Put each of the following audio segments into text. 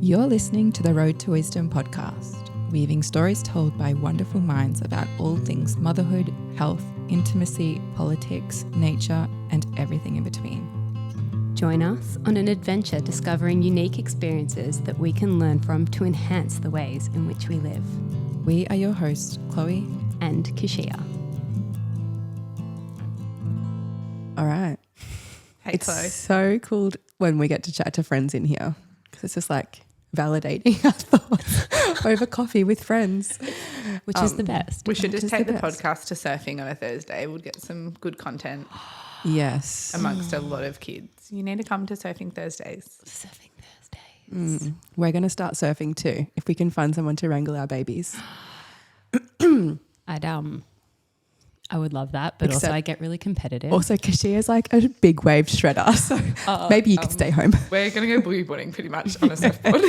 You're listening to the Road to Wisdom podcast, weaving stories told by wonderful minds about all things motherhood, health, intimacy, politics, nature, and everything in between. Join us on an adventure discovering unique experiences that we can learn from to enhance the ways in which we live. We are your hosts, Chloe and Keshia. All right. Hey, It's Chloe. so cool when we get to chat to friends in here because it's just like validating our thoughts over coffee with friends. Which is the best. We should just take the best. podcast to surfing on a Thursday. We'll get some good content Yes. amongst a lot of kids. You need to come to Surfing Thursdays. Surfing Thursdays. We're going to start surfing too if we can find someone to wrangle our babies. I would love that, but also Except- I get really competitive. Also, Keshia's like a big wave shredder, so maybe you could stay home. We're going to go boogie boarding pretty much on a surfboard.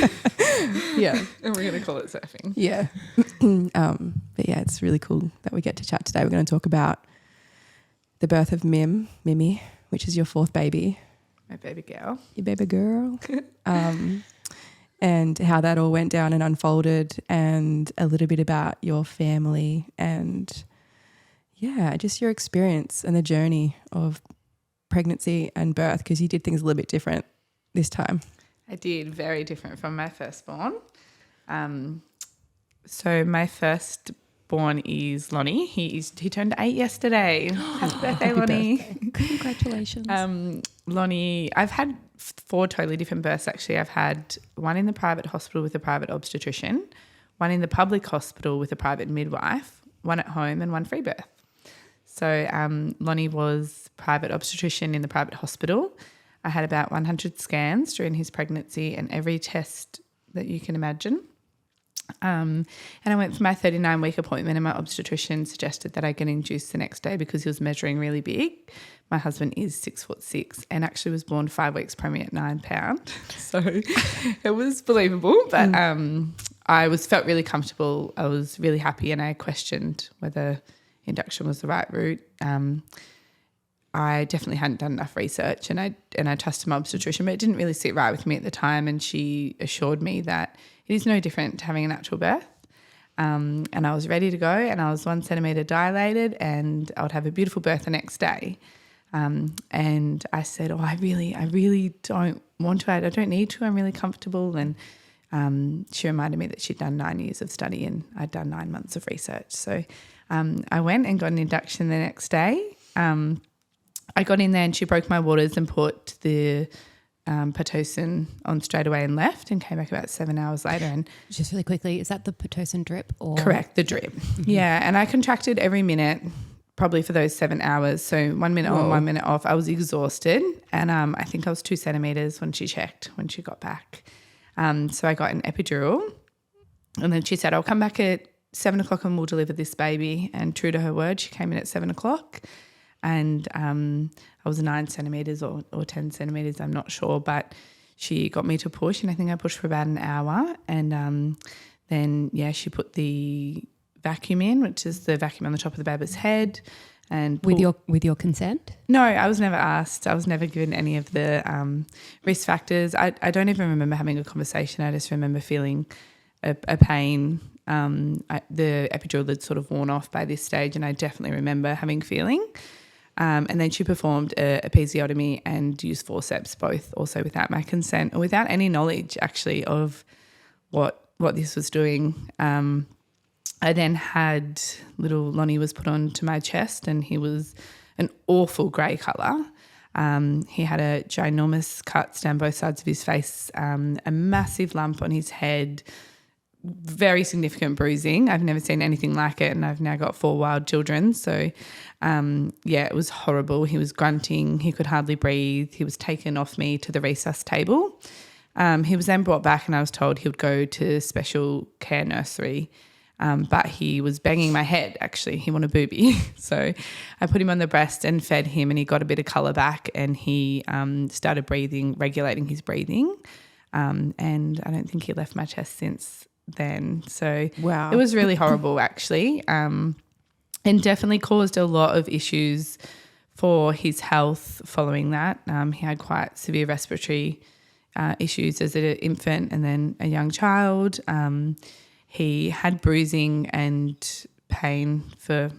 Yeah. And we're going to call it surfing. Yeah. But yeah, it's really cool that we get to chat today. We're going to talk about the birth of Mimi, which is your fourth baby, My baby girl. your baby girl, and how that all went down and unfolded, and a little bit about your family and, yeah, just your experience and the journey of pregnancy and birth, because you did things a little bit different this time. I did, very different from my firstborn. So my firstborn is Lonnie. He turned 8 yesterday. Happy birthday, Lonnie. Congratulations. Lonnie, I've had 4 totally different births actually. I've had one in the private hospital with a private obstetrician, one in the public hospital with a private midwife, one at home and one free birth. So Lonnie was private obstetrician in the private hospital. I had about 100 scans during his pregnancy and every test that you can imagine. And I went for my 39-week appointment and my obstetrician suggested that I get induced the next day because he was measuring really big. My husband is 6'6" and actually was born 5 weeks pregnant at 9 pounds. So it was believable, but I felt really comfortable. I was really happy and I questioned whether induction was the right route. I definitely hadn't done enough research and I trusted my obstetrician, but it didn't really sit right with me at the time, and she assured me that it is no different to having a natural birth. And I was ready to go and I was 1 centimetre dilated and I would have a beautiful birth the next day. And I said, I really don't want to. I don't need to. I'm really comfortable. And she reminded me that she'd done 9 years of study and I'd done 9 months of research. So I went and got an induction the next day. I got in there and she broke my waters and put the Pitocin on straight away and left and came back about 7 hours later. And Just really quickly, is that the Pitocin drip? Or correct, the drip. Yeah, and I contracted every minute probably for those 7 hours. So 1 minute on, 1 minute off. I was exhausted and I think I was 2 centimetres when she got back. So I got an epidural and then she said, I'll come back at 7 o'clock and we'll deliver this baby. And true to her word, she came in at 7 o'clock. And I was 9 centimetres or 10 centimetres, I'm not sure, but she got me to push and I think I pushed for about an hour and then, she put the vacuum in, which is the vacuum on the top of the baby's head. And with your consent? No, I was never asked. I was never given any of the risk factors. I don't even remember having a conversation. I just remember feeling a pain. The epidural had sort of worn off by this stage and I definitely remember having feeling. And then she performed a episiotomy and used forceps, both also without my consent or without any knowledge actually of what this was doing. I then had little Lonnie was put onto my chest and he was an awful grey colour. He had a ginormous cuts down both sides of his face, a massive lump on his head, very significant bruising. I've never seen anything like it and I've now got 4 wild children. So, it was horrible. He was grunting. He could hardly breathe. He was taken off me to the resus table. He was then brought back and I was told he would go to special care nursery, but he was banging my head actually. He wanted booby. So I put him on the breast and fed him and he got a bit of colour back and he started breathing, regulating his breathing. And I don't think he left my chest since then. So Wow. It was really horrible actually, and definitely caused a lot of issues for his health following that. He had quite severe respiratory issues as an infant and then a young child. He had bruising and pain for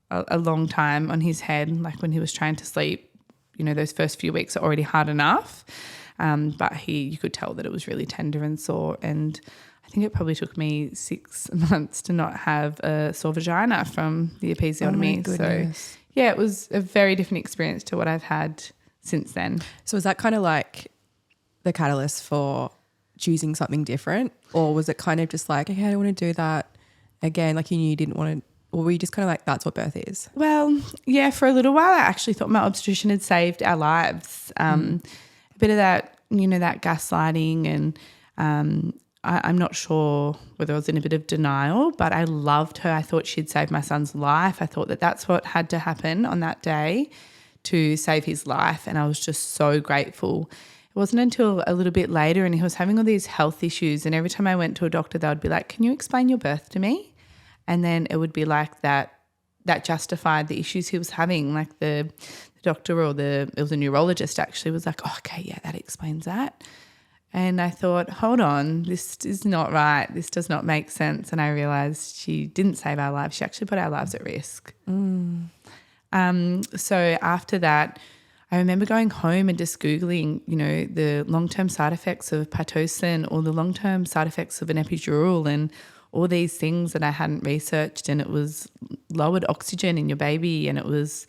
a long time on his head, like when he was trying to sleep. You know, those first few weeks are already hard enough, but you could tell that it was really tender and sore. And I think it probably took me 6 months to not have a sore vagina from the episiotomy. So, yeah, it was a very different experience to what I've had since then. So was that kind of like the catalyst for choosing something different, or was it kind of just like, okay, I don't want to do that again, like you knew you didn't want to, or were you just kind of like, that's what birth is? Well, yeah, for a little while I actually thought my obstetrician had saved our lives. A bit of that, you know, that gaslighting, and I'm not sure whether I was in a bit of denial, but I loved her. I thought she'd saved my son's life. I thought that that's what had to happen on that day to save his life, and I was just so grateful. It wasn't until a little bit later, and he was having all these health issues, and every time I went to a doctor they would be like, can you explain your birth to me? And then it would be like that justified the issues he was having. Like the doctor it was a neurologist actually, was like, oh, okay, yeah, that explains that. And I thought, hold on, this is not right. This does not make sense. And I realised she didn't save our lives. She actually put our lives at risk. So after that, I remember going home and just Googling, you know, the long-term side effects of Pitocin or the long-term side effects of an epidural and all these things that I hadn't researched, and it was lowered oxygen in your baby, and it was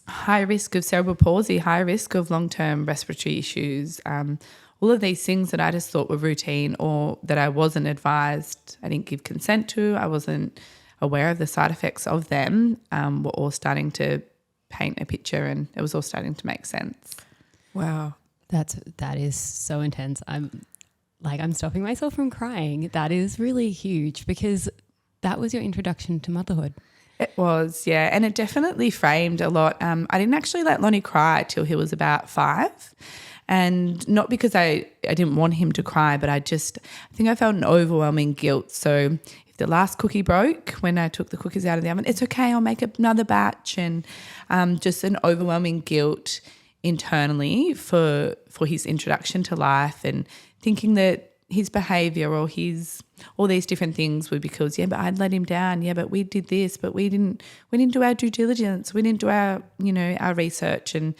high risk of cerebral palsy, high risk of long-term respiratory issues, all of these things that I just thought were routine or that I wasn't advised, I didn't give consent to, I wasn't aware of the side effects of them, were all starting to paint a picture, and it was all starting to make sense. Wow. That is so intense. I'm stopping myself from crying. That is really huge, because that was your introduction to motherhood. It was, yeah, and it definitely framed a lot. I didn't actually let Lonnie cry till he was about 5, and not because I didn't want him to cry, but I think I felt an overwhelming guilt. So if the last cookie broke when I took the cookies out of the oven, it's okay, I'll make another batch, and just an overwhelming guilt internally for his introduction to life, and thinking that his behaviour or all these different things were because, yeah, but I'd let him down. Yeah, but we did this, but we didn't do our due diligence. We didn't do our research. And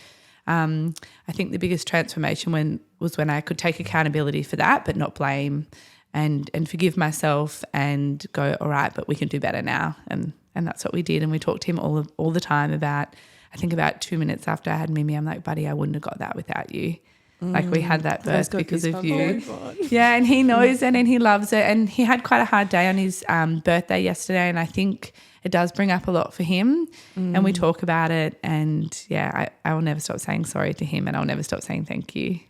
I think the biggest transformation was when I could take accountability for that, but not blame, and forgive myself and go, all right, but we can do better now. And that's what we did. And we talked to him all the time about, I think about 2 minutes after I had Mimi, I'm like, buddy, I wouldn't have got that without you. Like we had that birth because of you. Yeah, and he knows it and he loves it. And he had quite a hard day on his birthday yesterday, and I think it does bring up a lot for him. And we talk about it, and yeah, I will never stop saying sorry to him, and I'll never stop saying thank you.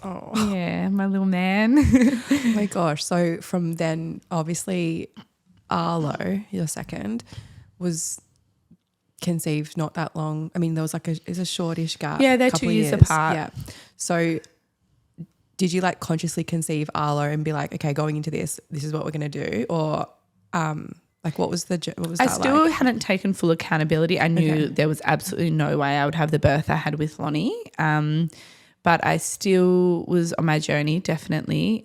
Oh, yeah, my little man. Oh my gosh. So from then, obviously, Arlo, your second, was conceived not that long. I mean, there was like a shortish gap. Yeah, they're 2 years apart. Yeah. So did you like consciously conceive Arlo and be like, okay, going into this is what we're going to do? Or like what was I still hadn't taken full accountability. I knew there was absolutely no way I would have the birth I had with Lonnie. But I still was on my journey, definitely.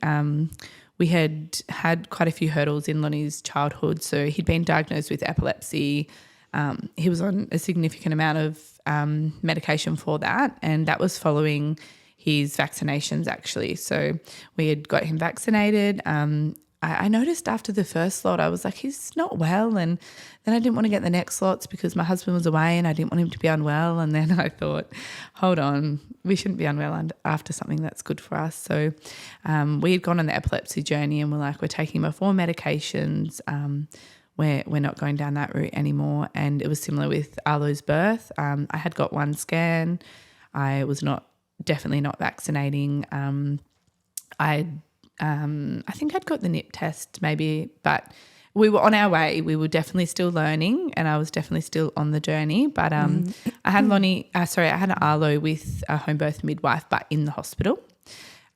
We had quite a few hurdles in Lonnie's childhood. So he'd been diagnosed with epilepsy. He was on a significant amount of medication for that, and that was following his vaccinations actually. So we had got him vaccinated. I noticed after the first lot I was like, he's not well, and then I didn't want to get the next lots because my husband was away and I didn't want him to be unwell, and then I thought, hold on, we shouldn't be unwell after something that's good for us. So we had gone on the epilepsy journey, and we're like, we're taking him off all medications. We're not going down that route anymore. And it was similar with Arlo's birth. I had got one scan. I was definitely not vaccinating. I think I'd got the NIP test maybe, but we were on our way. We were definitely still learning, and I was definitely still on the journey. But I had I had Arlo with a home birth midwife, but in the hospital.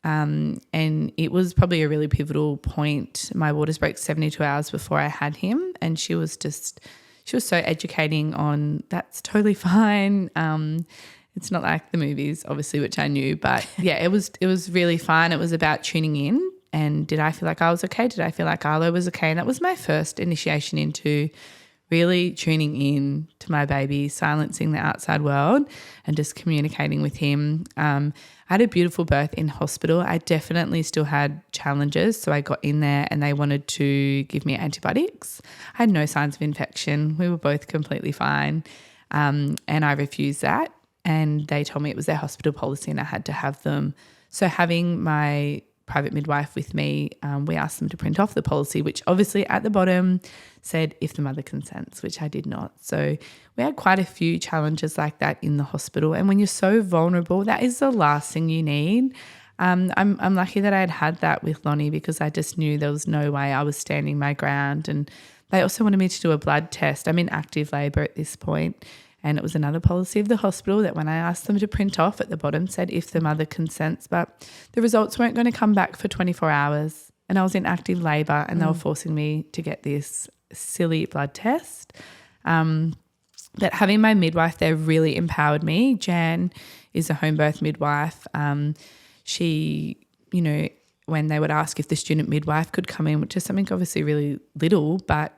And it was probably a really pivotal point. My waters broke 72 hours before I had him, and she was so educating on that's totally fine. It's not like the movies, obviously, which I knew. But, yeah, it was really fun. It was about tuning in and did I feel like I was okay? Did I feel like Arlo was okay? And that was my first initiation into really tuning in to my baby, silencing the outside world and just communicating with him. I had a beautiful birth in hospital. I definitely still had challenges. So I got in there and they wanted to give me antibiotics. I had no signs of infection. We were both completely fine. And I refused that. And they told me it was their hospital policy and I had to have them. So having my private midwife with me, we asked them to print off the policy, which obviously at the bottom said if the mother consents, which I did not. So we had quite a few challenges like that in the hospital. And when you're so vulnerable, that is the last thing you need. I'm lucky that I had that with Lonnie because I just knew there was no way I was standing my ground. And they also wanted me to do a blood test. I'm in active labour at this point. And it was another policy of the hospital that when I asked them to print off at the bottom said if the mother consents, but the results weren't going to come back for 24 hours and I was in active labour and they were forcing me to get this silly blood test. That having my midwife there really empowered me. Jan is a home birth midwife. She, you know, when they would ask if the student midwife could come in, which is something obviously really little, but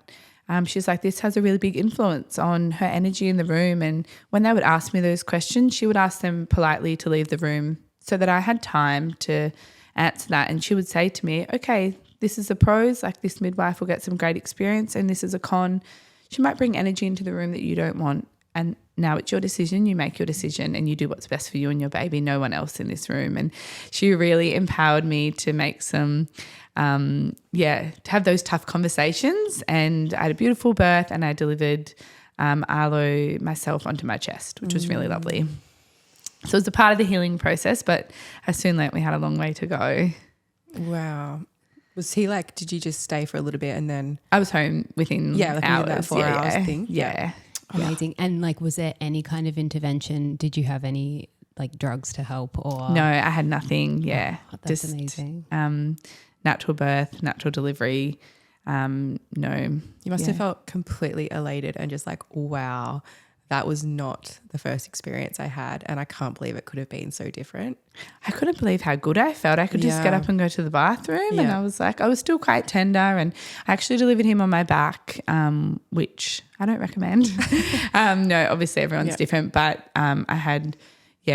she's like, this has a really big influence on her energy in the room. And when they would ask me those questions, she would ask them politely to leave the room so that I had time to answer that. And she would say to me, okay, this is the pros, like this midwife will get some great experience and this is a con. She might bring energy into the room that you don't want. And now it's your decision. You make your decision and you do what's best for you and your baby, no one else in this room. And she really empowered me to make some to have those tough conversations. And I had a beautiful birth and I delivered Arlo myself onto my chest, which was really lovely. So it was a part of the healing process, but I soon learnt we had a long way to go. Wow. Was he like, did you just stay for a little bit and then? I was home within hours. That 4 hours thing. Yeah. Amazing. And like, was there any kind of intervention? Did you have any like drugs to help or? No, I had nothing. Yeah. Oh, that's just amazing. Natural birth, natural delivery. No. You must have felt completely elated and just like, wow, that was not the first experience I had and I can't believe it could have been so different. I couldn't believe how good I felt. I could just get up and go to the bathroom and I was like, I was still quite tender and I actually delivered him on my back, which I don't recommend. No, obviously everyone's different, but I had,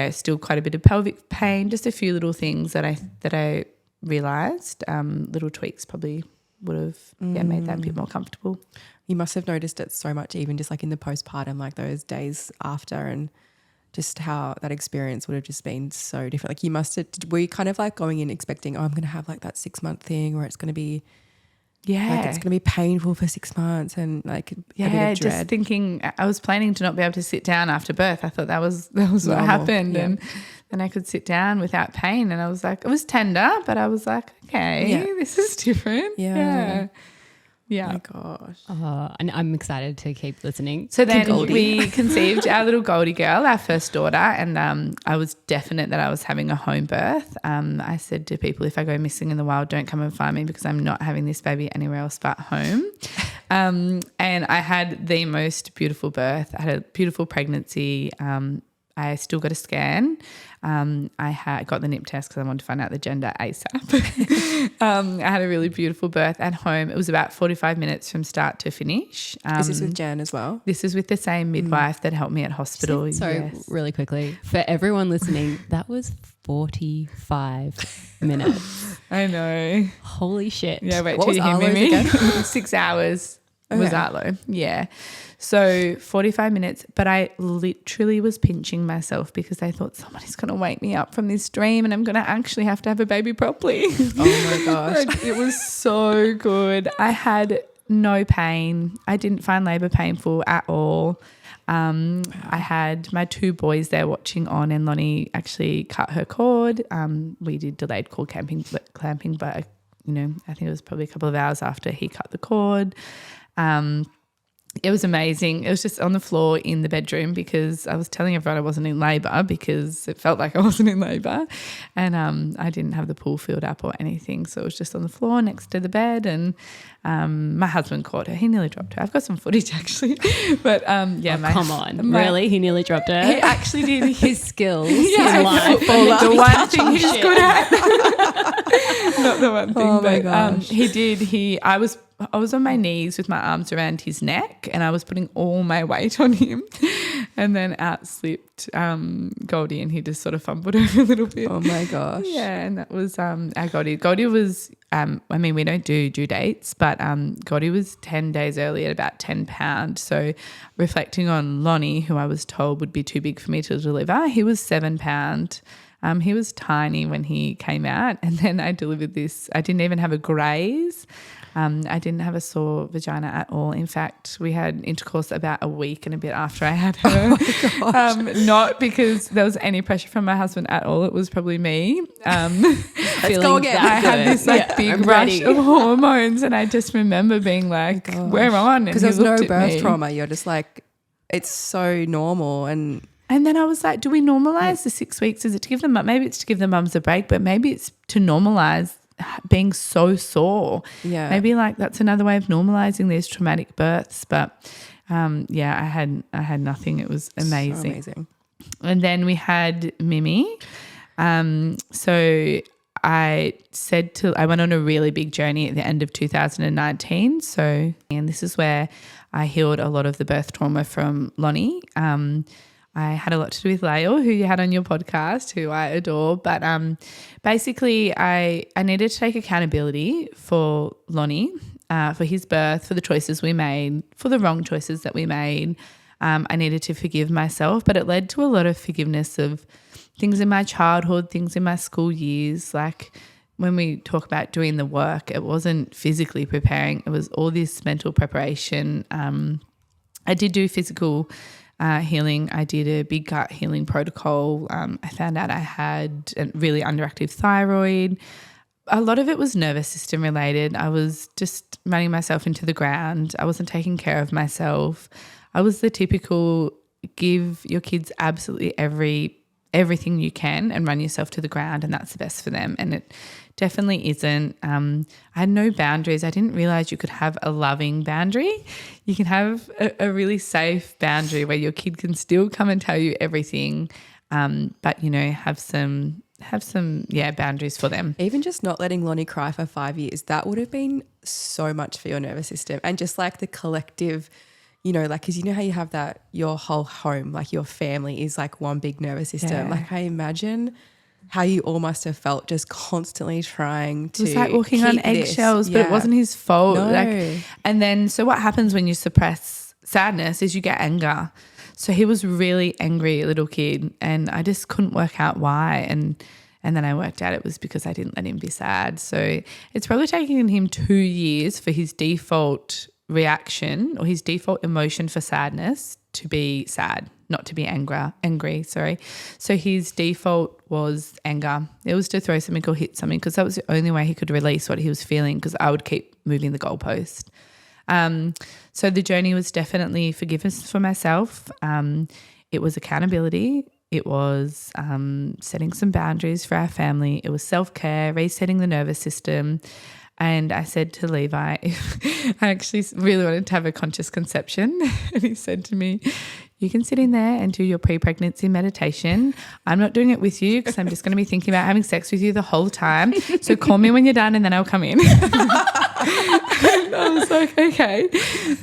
still quite a bit of pelvic pain, just a few little things that I realised, little tweaks probably would have made that a bit more comfortable. You must have noticed it so much even just like in the postpartum, like those days after and just how that experience would have just been so different. Like you must have, were you kind of like going in expecting, I'm going to have like that 6 month thing where it's going to be, like it's going to be painful for 6 months and like a bit of dread. Just thinking I was planning to not be able to sit down after birth. I thought that was what happened and then I could sit down without pain and I was like, it was tender, but I was like, okay, this is different. Yeah. Oh my gosh. And I'm excited to keep listening. So then we conceived our little Goldie girl, our first daughter, and I was definite that I was having a home birth. I said to people, if I go missing in the wild, don't come and find me because I'm not having this baby anywhere else but home. And I had the most beautiful birth. I had a beautiful pregnancy. I still got a scan. I got the NIP test because I wanted to find out the gender ASAP. I had a really beautiful birth at home. It was about 45 minutes from start to finish. Is this with Jan as well? This is with the same midwife that helped me at hospital. So really quickly, for everyone listening, that was 45 minutes. I know. Holy shit. Yeah, wait till you hear me. Again? 6 hours was Arlo. Yeah. So 45 minutes, but I literally was pinching myself because I thought somebody's going to wake me up from this dream and I'm going to actually have to have a baby properly. Oh my gosh. Like, it was so good. I had no pain. I didn't find labour painful at all. I had my 2 boys there watching on and Lonnie actually cut her cord. We did delayed cord clamping, but I think it was probably a couple of hours after he cut the cord. It was amazing. It was just on the floor in the bedroom because I was telling everyone I wasn't in labour because it felt like I wasn't in labour, and I didn't have the pool filled up or anything. So it was just on the floor next to the bed, and my husband caught her. He nearly dropped her. I've got some footage actually. But come on. Really? He nearly dropped her? He actually did. His skills in Yeah, life. the one thing he's good at. Not the one thing. Oh my gosh. He did. I was on my knees with my arms around his neck, and I was putting all my weight on him, and then out slipped Goldie, and he just sort of fumbled over a little bit. Oh my gosh. Yeah, and that was our Goldie. Goldie was, we don't do due dates, but Goldie was 10 days early at about 10 pounds. So reflecting on Lonnie, who I was told would be too big for me to deliver, he was 7 pounds. He was tiny when he came out, and then I delivered this. I didn't even have a graze. I didn't have a sore vagina at all. In fact, we had intercourse about a week and a bit after I had her. Oh my gosh. Not because there was any pressure from my husband at all. It was probably me. Let's go again. I had this big rush of hormones, and I just remember being like, we're on. Because there's no birth trauma. You're just like, it's so normal. And then I was like, do we normalise the 6 weeks? Is it to give them, maybe it's to give the mums a break, but maybe it's to normalise being so sore. Yeah. Maybe like that's another way of normalising these traumatic births. But I had nothing. It was amazing. So amazing. And then we had Mimi. So I went on a really big journey at the end of 2019. And this is where I healed a lot of the birth trauma from Lonnie. I had a lot to do with Lael, who you had on your podcast, who I adore. But basically I needed to take accountability for Lonnie, for his birth, for the choices we made, for the wrong choices that we made. I needed to forgive myself, but it led to a lot of forgiveness of things in my childhood, things in my school years. Like when we talk about doing the work, it wasn't physically preparing. It was all this mental preparation. I did do physical healing. I did a big gut healing protocol. I found out I had a really underactive thyroid. A lot of it was nervous system related. I was just running myself into the ground. I wasn't taking care of myself. I was the typical give your kids absolutely everything you can and run yourself to the ground, and that's the best for them. And it definitely isn't. I had no boundaries. I didn't realize you could have a loving boundary. You can have a really safe boundary where your kid can still come and tell you everything, but, have some boundaries for them. Even just not letting Lonnie cry for 5 years, that would have been so much for your nervous system. And just like the collective, because how you have that, your whole home, like your family is like one big nervous system. Yeah. Like I imagine how you all must have felt just constantly trying to. It was like walking on eggshells, but it wasn't his fault. No. And then, so what happens when you suppress sadness is you get anger. So he was really angry, little kid, and I just couldn't work out why. And then I worked out it was because I didn't let him be sad. So it's probably taken him 2 years for his default reaction or his default emotion for sadness to be sad, not to be angry. So his default was anger. It was to throw something or hit something because that was the only way he could release what he was feeling, because I would keep moving the goalpost. So the journey was definitely forgiveness for myself. It was accountability. It was setting some boundaries for our family. It was self-care, resetting the nervous system. And I said to Levi, I actually really wanted to have a conscious conception. And he said to me, you can sit in there and do your pre-pregnancy meditation. I'm not doing it with you because I'm just going to be thinking about having sex with you the whole time. So call me when you're done and then I'll come in. I was like, okay.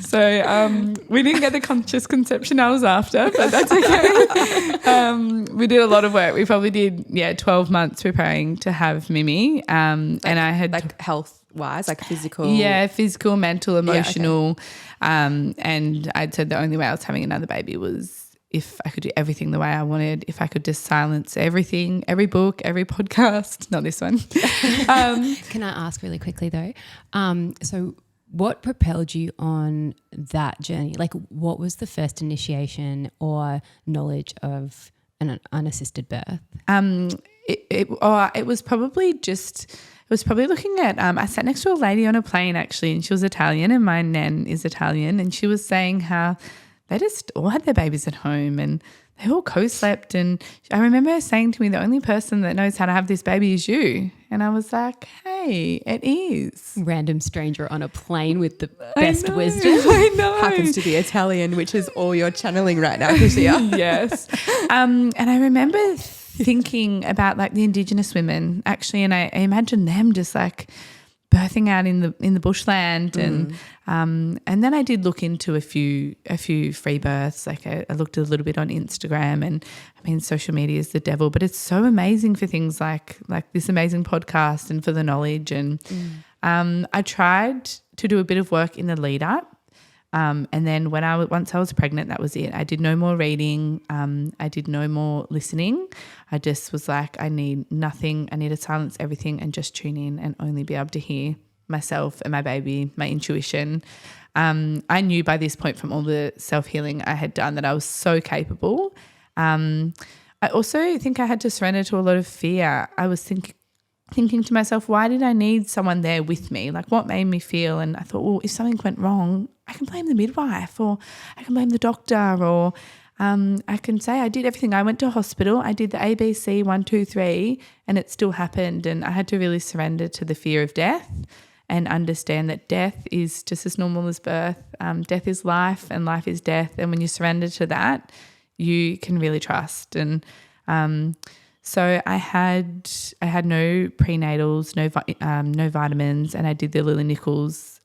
So we didn't get the conscious conception I was after, but that's okay. We did a lot of work. We probably did, 12 months preparing to have Mimi. And I had like health-wise, like physical. Yeah, physical, mental, emotional. Yeah, okay. And I'd said the only way I was having another baby was if I could do everything the way I wanted, if I could just silence everything, every book, every podcast, not this one. Can I ask really quickly though? So what propelled you on that journey? Like what was the first initiation or knowledge of an unassisted birth? It was probably just, it was probably looking at, I sat next to a lady on a plane actually, and she was Italian and my nan is Italian, and she was saying how they just all had their babies at home and they all co-slept. And I remember her saying to me, the only person that knows how to have this baby is you. And I was like, hey, it is. Random stranger on a plane with the best wisdom. I know. Happens to be Italian, which is all you're channeling right now, Keshia. Yes. And I remember thinking about like the Indigenous women actually, and I imagine them just like birthing out in the bushland, and then I did look into a few free births. Like I looked a little bit on Instagram, and I mean social media is the devil, but it's so amazing for things like this amazing podcast and for the knowledge. And I tried to do a bit of work in the lead up. And then once I was pregnant, that was it. I did no more reading. I did no more listening. I just was like, I need nothing. I need to silence everything and just tune in and only be able to hear myself and my baby, my intuition. I knew by this point from all the self-healing I had done that I was so capable. I also think I had to surrender to a lot of fear. I was thinking to myself, why did I need someone there with me? Like what made me feel? And I thought, well, if something went wrong, I can blame the midwife, or I can blame the doctor, or I can say I did everything. I went to hospital, I did the ABC 1, 2, 3, and it still happened. And I had to really surrender to the fear of death and understand that death is just as normal as birth. Death is life and life is death. And when you surrender to that, you can really trust. And so I had no prenatals, no vitamins, and I did the Lily Nichols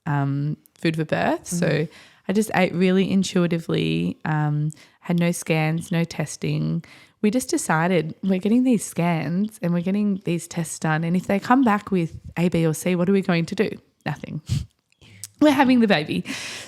food for birth. So I just ate really intuitively, had no scans, no testing. We just decided we're getting these scans and we're getting these tests done, and if they come back with A, B or C, what are we going to do? Nothing. We're having the baby.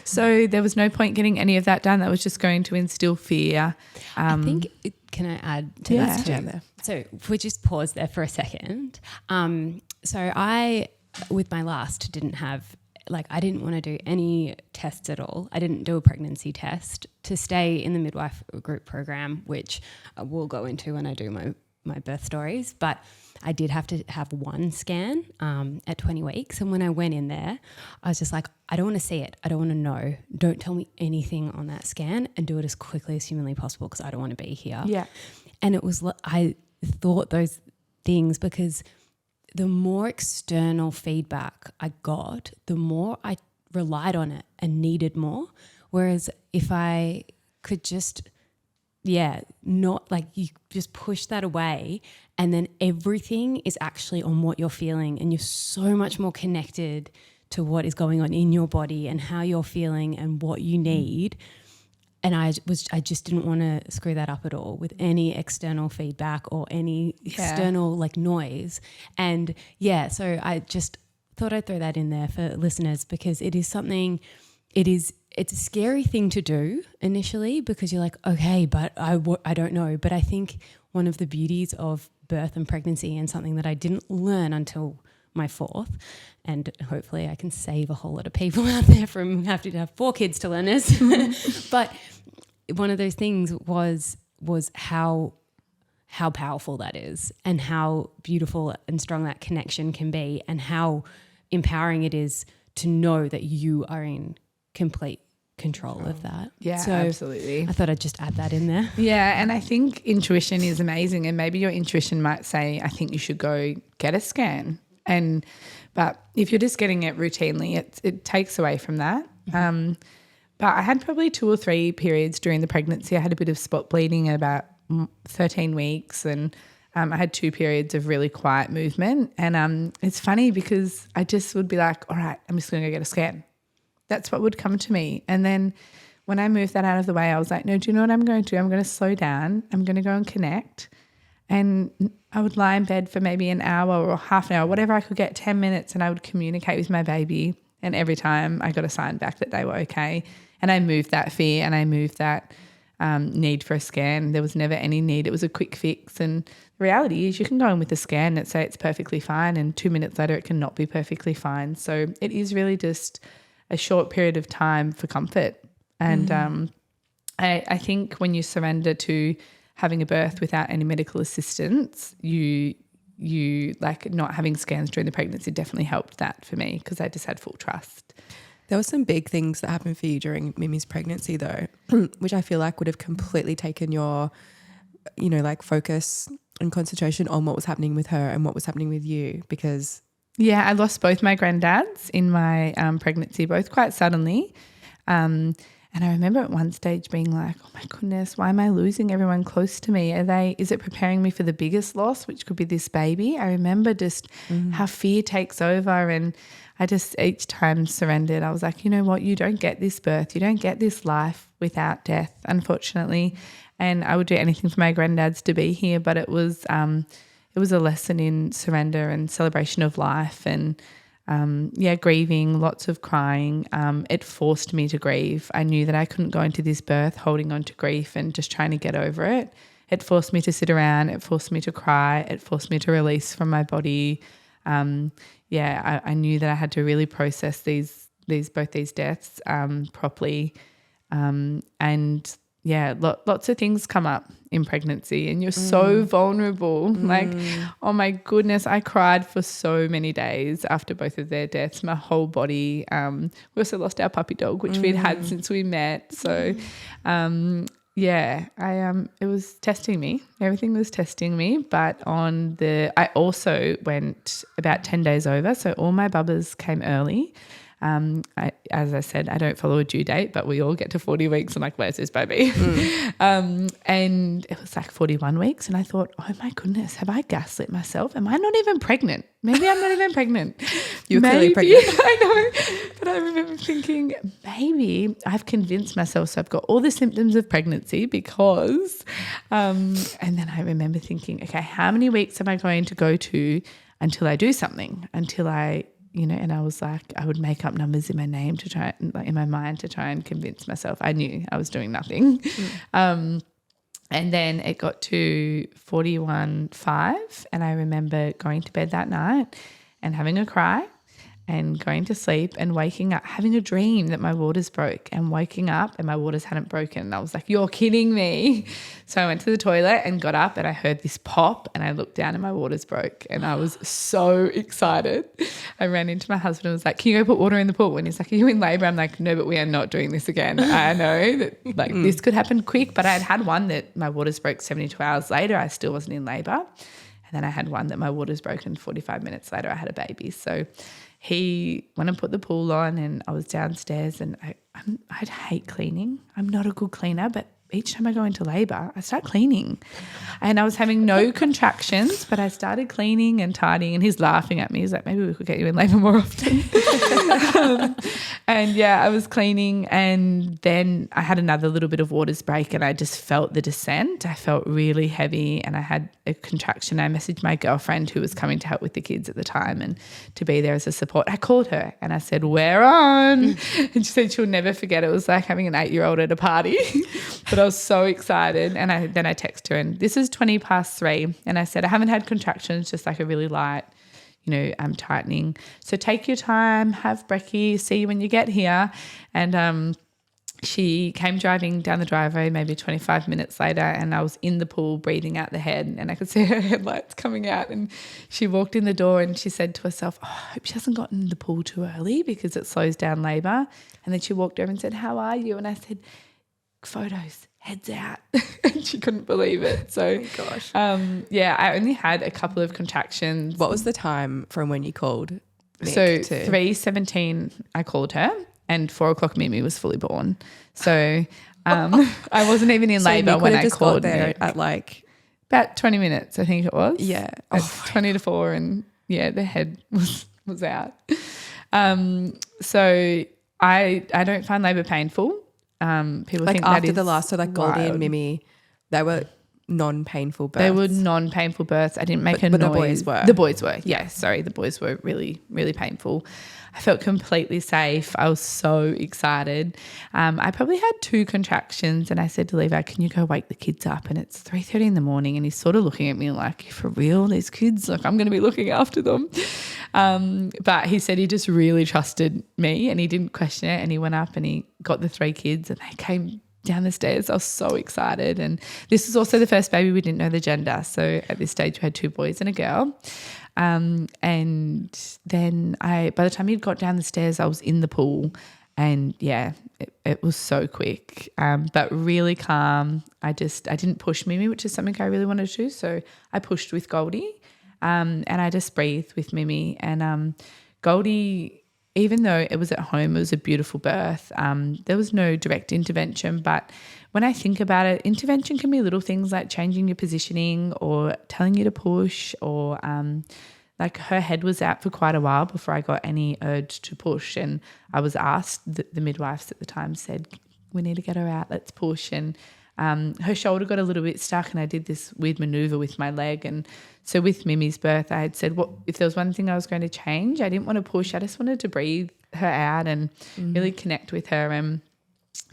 So there was no point getting any of that done. That was just going to instill fear. I think, can I add to that too? Yeah. So if we just pause there for a second. So I, with my last, didn't have, I didn't want to do any tests at all. I didn't do a pregnancy test to stay in the midwife group program, which we'll go into when I do my birth stories. But I did have to have one scan at 20 weeks. And when I went in there, I was just like, I don't want to see it. I don't want to know. Don't tell me anything on that scan, and do it as quickly as humanly possible because I don't want to be here. Yeah. And it was, I thought those things because the more external feedback I got, the more I relied on it and needed more. Whereas if I could just, not like you just push that away, and then everything is actually on what you're feeling, and you're so much more connected to what is going on in your body and how you're feeling and what you need. And I just didn't want to screw that up at all with any external feedback or any external noise. And so I just thought I'd throw that in there for listeners, because it is something, it's a scary thing to do initially, because you're like, okay, but I don't know. But I think one of the beauties of birth and pregnancy, and something that I didn't learn until my fourth, and hopefully I can save a whole lot of people out there from having to have 4 kids to learn this. But one of those things was how powerful that is, and how beautiful and strong that connection can be, and how empowering it is to know that you are in complete control of that. Yeah, so absolutely. I thought I'd just add that in there. Yeah, and I think intuition is amazing, and maybe your intuition might say, I think you should go get a scan. But if you're just getting it routinely, it takes away from that. But I had probably 2 or 3 periods during the pregnancy. I had a bit of spot bleeding at about 13 weeks, and I had 2 periods of really quiet movement. And it's funny because I just would be like, all right, I'm just going to go get a scan. That's what would come to me. And then when I moved that out of the way, I was like, no, do you know what I'm going to do? I'm going to slow down. I'm going to go and connect. And I would lie in bed for maybe an hour or half an hour, whatever I could get, 10 minutes, and I would communicate with my baby. And every time I got a sign back that they were okay. And I moved that fear, and I moved that need for a scan. There was never any need. It was a quick fix. And the reality is you can go in with a scan and say it's perfectly fine, and 2 minutes later it can not be perfectly fine. So it is really just a short period of time for comfort. And I think when you surrender to having a birth without any medical assistance, you you like not having scans during the pregnancy definitely helped that for me because I just had full trust. There were some big things that happened for you during Mimi's pregnancy though, which I feel like would have completely taken your, you know, like focus and concentration on what was happening with her and what was happening with you because... Yeah, I lost both my granddads in my pregnancy, both quite suddenly. And I remember at one stage being like, oh my goodness, why am I losing everyone close to me? Is it preparing me for the biggest loss, which could be this baby? I remember just how fear takes over, and I just each time surrendered. I was like, you know what, you don't get this birth, you don't get this life without death, unfortunately. And I would do anything for my granddads to be here, but it was a lesson in surrender and celebration of life and grieving, lots of crying. It forced me to grieve. I knew that I couldn't go into this birth holding on to grief and just trying to get over it. It forced me to sit around. It forced me to cry. It forced me to release from my body. I knew that I had to really process both these deaths properly. Lots of things come up in pregnancy and you're so vulnerable. Like, oh my goodness, I cried for so many days after both of their deaths. My whole body. We also lost our puppy dog, which we'd had since we met. So, it was testing me. Everything was testing me. But I also went about 10 days over. So all my bubbas came early. As I said, I don't follow a due date, but we all get to 40 weeks and like, where's this baby? And it was like 41 weeks. And I thought, oh my goodness, have I gaslit myself? Am I not even pregnant? Maybe I'm not even pregnant. You're clearly pregnant. I know. But I remember thinking, maybe I've convinced myself so I've got all the symptoms of pregnancy because, and then I remember thinking, okay, how many weeks am I going to go to until I do something, until I, you know, and I was like, I would make up numbers in my name to try, like in my mind, to try and convince myself. I knew I was doing nothing. And then it got to 41.5 and I remember going to bed that night and having a cry and going to sleep and waking up, having a dream that my waters broke and waking up and my waters hadn't broken. And I was like, you're kidding me. So I went to the toilet and got up and I heard this pop and I looked down and my waters broke and I was so excited. I ran into my husband and was like, can you go put water in the pool? And he's like, are you in labour? I'm like, no, but we are not doing this again. I know that like this could happen quick, but I had one that my waters broke 72 hours later. I still wasn't in labour. And then I had one that my waters broke and 45 minutes later I had a baby. So he went and put the pool on and I was downstairs and I'd hate cleaning. I'm not a good cleaner, but each time I go into labour, I start cleaning. And I was having no contractions, but I started cleaning and tidying and he's laughing at me. He's like, maybe we could get you in labour more often. I was cleaning and then I had another little bit of waters break and I just felt the descent. I felt really heavy and I had a contraction. I messaged my girlfriend who was coming to help with the kids at the time and to be there as a support. I called her and I said, we're on. And she said she'll never forget. It was like having an 8-year-old at a party. But I was so excited and I texted her and this is 3:20 and I said, I haven't had contractions, just like a really light, you know, I'm tightening. So take your time, have brekkie, see you when you get here. And she came driving down the driveway maybe 25 minutes later and I was in the pool breathing out the head and I could see her headlights coming out and she walked in the door and she said to herself, oh, I hope she hasn't gotten in the pool too early because it slows down labour. And then she walked over and said, how are you? And I said, photos, heads out. And she couldn't believe it. So, oh gosh. I only had a couple of contractions. What was the time from when you called Nick So to? 3:17 I called her and 4 o'clock Mimi was fully born. So I wasn't even in labour when I called there Nick. at like About 20 minutes I think it was. Yeah. At 20 to 4 and the head was out. So I don't find labour painful. People like think after that is the last, so like Goldie and Mimi, they were non-painful births. They were non-painful births. I didn't make a but noise. the boys were. The boys were, yes. Sorry, the boys were really, really painful. I felt completely safe. I was so excited. I probably had 2 contractions and I said to Levi, can you go wake the kids up? And it's 3:30 in the morning and he's sort of looking at me like, for real, these kids? Like I'm going to be looking after them. But he said he just really trusted me and he didn't question it and he went up and he got the 3 kids and they came down the stairs. I was so excited. And this was also the first baby. We didn't know the gender. So at this stage we had 2 boys and a girl. And then by the time he'd got down the stairs, I was in the pool. And yeah, it was so quick, but really calm. I didn't push Mimi, which is something I really wanted to do. So I pushed with Goldie, and I just breathed with Mimi. And Goldie, even though it was at home, it was a beautiful birth. There was no direct intervention, but when I think about it, intervention can be little things like changing your positioning or telling you to push, or like her head was out for quite a while before I got any urge to push. And I was asked, the midwives at the time said, we need to get her out, let's push. And her shoulder got a little bit stuck, and I did this weird maneuver with my leg. And so with Mimi's birth, I had said, what if there was one thing I was going to change? I didn't want to push. I just wanted to breathe her out and really connect with her. And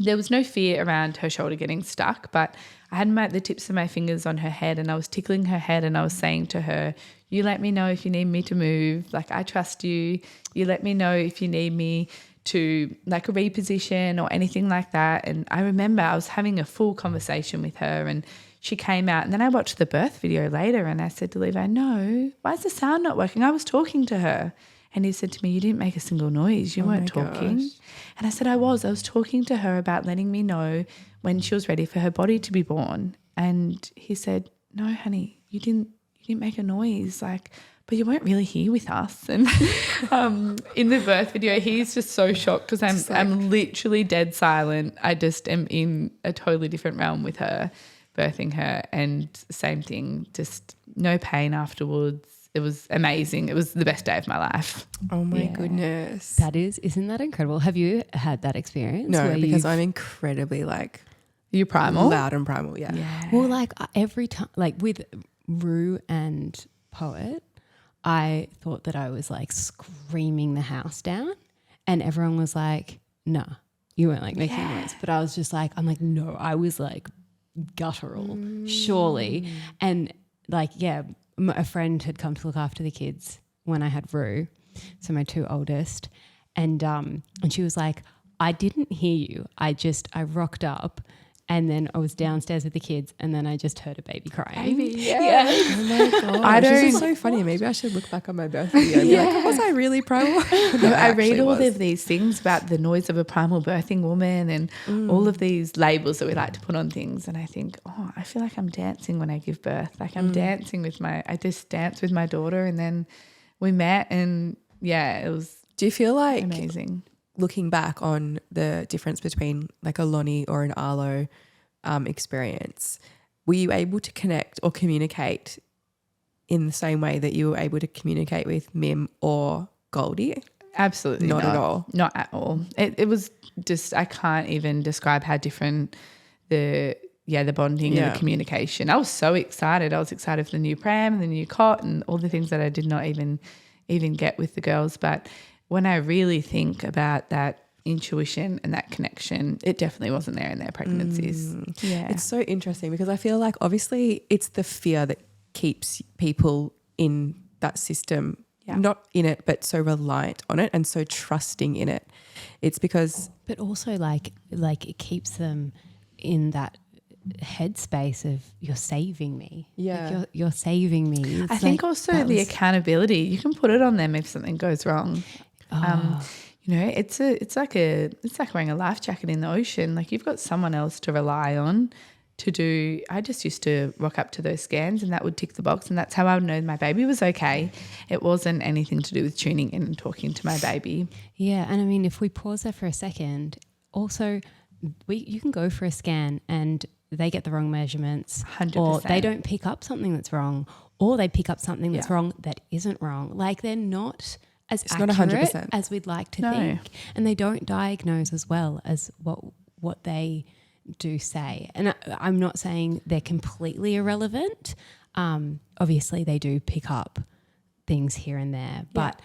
there was no fear around her shoulder getting stuck, but I had the tips of my fingers on her head, and I was tickling her head, and I was saying to her, you let me know if you need me to move. Like, I trust you. You let me know if you need me to like reposition or anything like that. And I remember I was having a full conversation with her, and she came out, and then I watched the birth video later, and I said to Levi, no, why is the sound not working? I was talking to her. And he said to me, you didn't make a single noise. You weren't talking. Gosh. And I said, I was talking to her about letting me know when she was ready for her body to be born. And he said, no, honey, you didn't make a noise. Like, but you weren't really here with us. And in the birth video, he's just so shocked because I'm literally dead silent. I just am in a totally different realm with her, birthing her, and same thing, just no pain afterwards. It was amazing. It was the best day of my life. Oh my goodness. Isn't that incredible? Have you had that experience? No, because I'm incredibly like you primal, loud and primal. Yeah. Well, like every time, like with Rue and Poet, I thought that I was like screaming the house down, and everyone was like, "Nah, you weren't like making noise." But I was just like, I'm like, no, I was like guttural, surely, and like a friend had come to look after the kids when I had Rue, so my 2 oldest, and she was like, I didn't hear you. I rocked up, and then I was downstairs with the kids, and then I just heard a baby crying. Baby, yeah. Oh my god, this is so funny. Maybe I should look back on my birth video and be like, was I really primal? No, I read all of these things about the noise of a primal birthing woman and all of these labels that we like to put on things, and I think, oh, I feel like I'm dancing when I give birth. Like I'm dancing I just danced with my daughter, and then we met, and it was Do you feel like amazing? Looking back on the difference between like a Lonnie or an Arlo experience, were you able to connect or communicate in the same way that you were able to communicate with Mim or Goldie? Absolutely not at all. Not at all. It was just, I can't even describe how different the bonding and the communication. I was so excited. I was excited for the new pram and the new cot and all the things that I did not even get with the girls. But when I really think about that intuition and that connection, it definitely wasn't there in their pregnancies. Yeah. It's so interesting because I feel like obviously it's the fear that keeps people in that system, not in it, but so reliant on it and so trusting in it. It's because... But also like it keeps them in that headspace of you're saving me. Yeah. Like you're saving me. I think also the accountability, you can put it on them if something goes wrong. It's like wearing a life jacket in the ocean. Like you've got someone else to rely on to do. I just used to rock up to those scans and that would tick the box, and that's how I would know my baby was okay. It wasn't anything to do with tuning in and talking to my baby. Yeah, and I mean, if we pause there for a second, also you can go for a scan and they get the wrong measurements, 100%. or they don't pick up something that's wrong, or they pick up something that's wrong that isn't wrong. Like they're not as accurate not 100%. as we'd like to think, and they don't diagnose as well as what they do say. And I'm not saying they're completely irrelevant. Obviously, they do pick up things here and there, but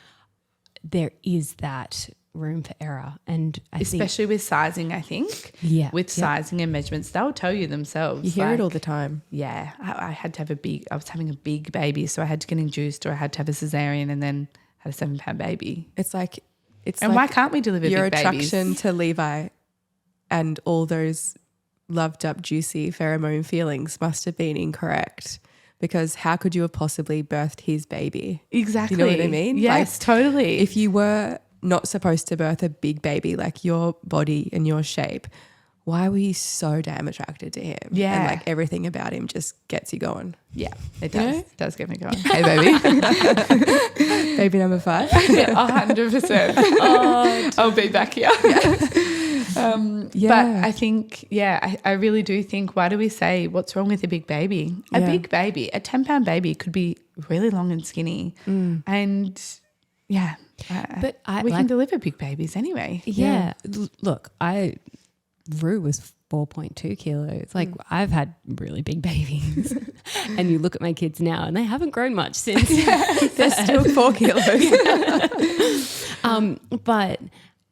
there is that room for error, and especially with sizing, I think. Yeah, with sizing and measurements, they'll tell you themselves. You hear it all the time. Yeah, I had to have I was having a big baby, so I had to get induced, or I had to have a cesarean, and then had a 7-pound baby. And why can't we deliver your big babies? attraction to Levi and all those loved up, juicy pheromone feelings must have been incorrect, because how could you have possibly birthed his baby? Exactly. You know what I mean? Yes, totally. If you were not supposed to birth a big baby, like your body and your shape, why were you so damn attracted to him? Yeah. And like everything about him just gets you going. Yeah, it You does. know? It does get me going. Hey, baby. Baby number 5. 100%. I'll be back here. But I think, I really do think, why do we say what's wrong with a big baby? A big baby, a 10-pound baby could be really long and skinny. And But we can deliver big babies anyway. Yeah. Look, Rue was 4.2 kilos. Like I've had really big babies. And you look at my kids now and they haven't grown much since. They're still 4 kilos. But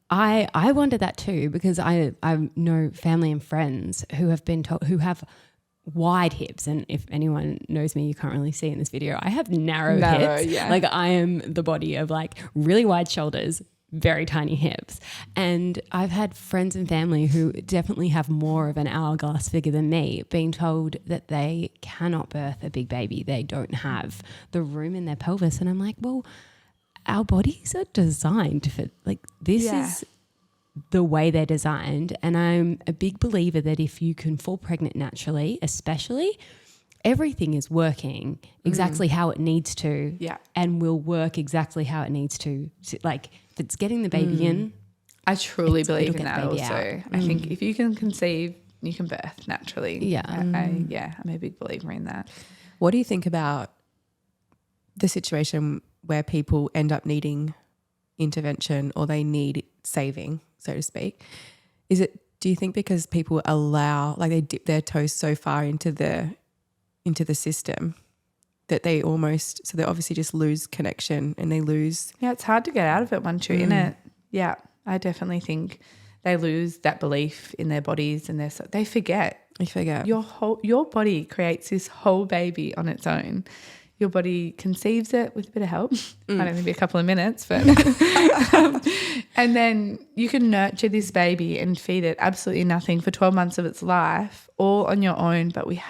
I wonder that too, because I know family and friends who have been told, who have wide hips, and if anyone knows me, you can't really see in this video, I have narrow hips. Yeah. Like I am the body of like really wide shoulders, very tiny hips. And I've had friends and family who definitely have more of an hourglass figure than me being told that they cannot birth a big baby. They don't have the room in their pelvis. And I'm like, well, our bodies are designed for, like, this is the way they're designed. And I'm a big believer that if you can fall pregnant naturally, especially, everything is working exactly how it needs to, and will work exactly how it needs to. Like, if it's getting the baby in, I truly believe in that also. out. I think if you can conceive, you can birth naturally. Yeah. I'm a big believer in that. What do you think about the situation where people end up needing intervention, or they need saving, so to speak? Do you think because people allow, like, they dip their toes so far into the system that they obviously just lose connection, and they lose. Yeah, it's hard to get out of it once you're in it. Yeah, I definitely think they lose that belief in their bodies, and they forget. You forget. Your body creates this whole baby on its own. Your body conceives it with a bit of help. Might only be a couple of minutes, but and then you can nurture this baby and feed it absolutely nothing for 12 months of its life, all on your own. But we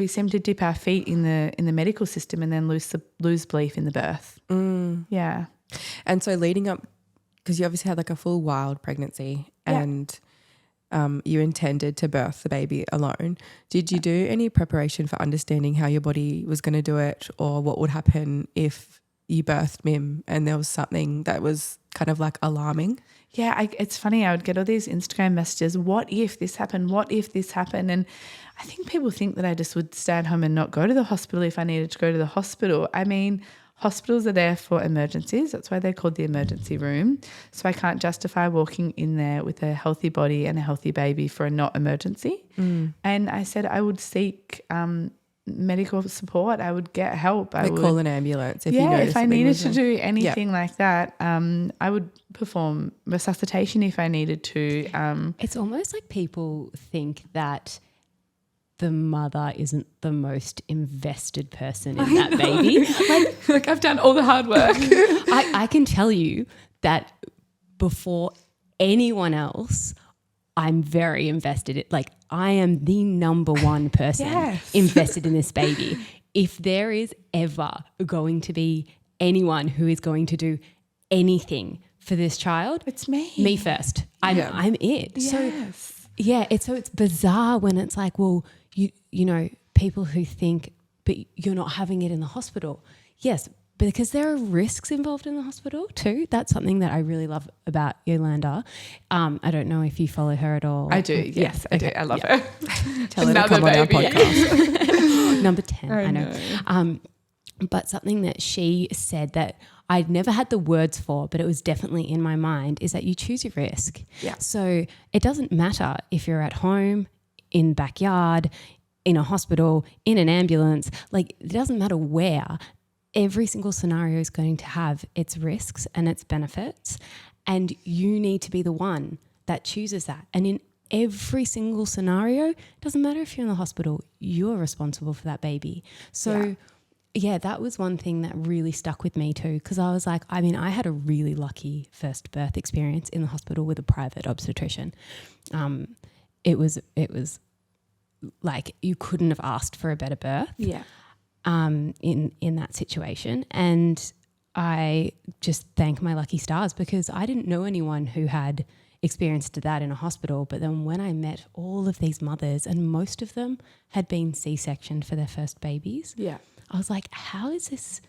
seem to dip our feet in the medical system and then lose belief in the birth. Yeah. And so leading up, because you obviously had like a full wild pregnancy, and you intended to birth the baby alone. Did you do any preparation for understanding how your body was going to do it, or what would happen if you birthed Mim and there was something that was kind of like alarming? Yeah, it's funny. I would get all these Instagram messages, what if this happened? What if this happened? And I think people think that I just would stay at home and not go to the hospital if I needed to go to the hospital. I mean, hospitals are there for emergencies. That's why they're called the emergency room. So I can't justify walking in there with a healthy body and a healthy baby for a not emergency. And I said I would seek medical support. I would get help. I would call an ambulance if you noticed. If I needed to do anything like that, I would perform resuscitation if I needed to. It's almost like people think that the mother isn't the most invested person in that baby. Like I've done all the hard work. I can tell you that before anyone else, I'm very invested. Like, I am the number one person invested in this baby. If there is ever going to be anyone who is going to do anything for this child, it's me. Me first. I'm it. Yes. So it's bizarre when it's like, well, you know, people who think, but you're not having it in the hospital. Yes, because there are risks involved in the hospital too. That's something that I really love about Yolanda. I don't know if you follow her at all. I do. Yes, I do. I love her. Tell her to come on our podcast. Number 10, I know. But something that she said that I'd never had the words for, but it was definitely in my mind, is that you choose your risk. Yeah. So it doesn't matter if you're at home, in backyard, in a hospital, in an ambulance, like, it doesn't matter where. Every single scenario is going to have its risks and its benefits, and you need to be the one that chooses that. And in every single scenario, it doesn't matter if you're in the hospital, you're responsible for that baby. So yeah, that was one thing that really stuck with me too, because I was like, I mean, I had a really lucky first birth experience in the hospital with a private obstetrician. it was like you couldn't have asked for a better birth. Yeah. In that situation. And I just thank my lucky stars because I didn't know anyone who had experienced that in a hospital. But then when I met all of these mothers, and most of them had been C-sectioned for their first babies, I was like, how is this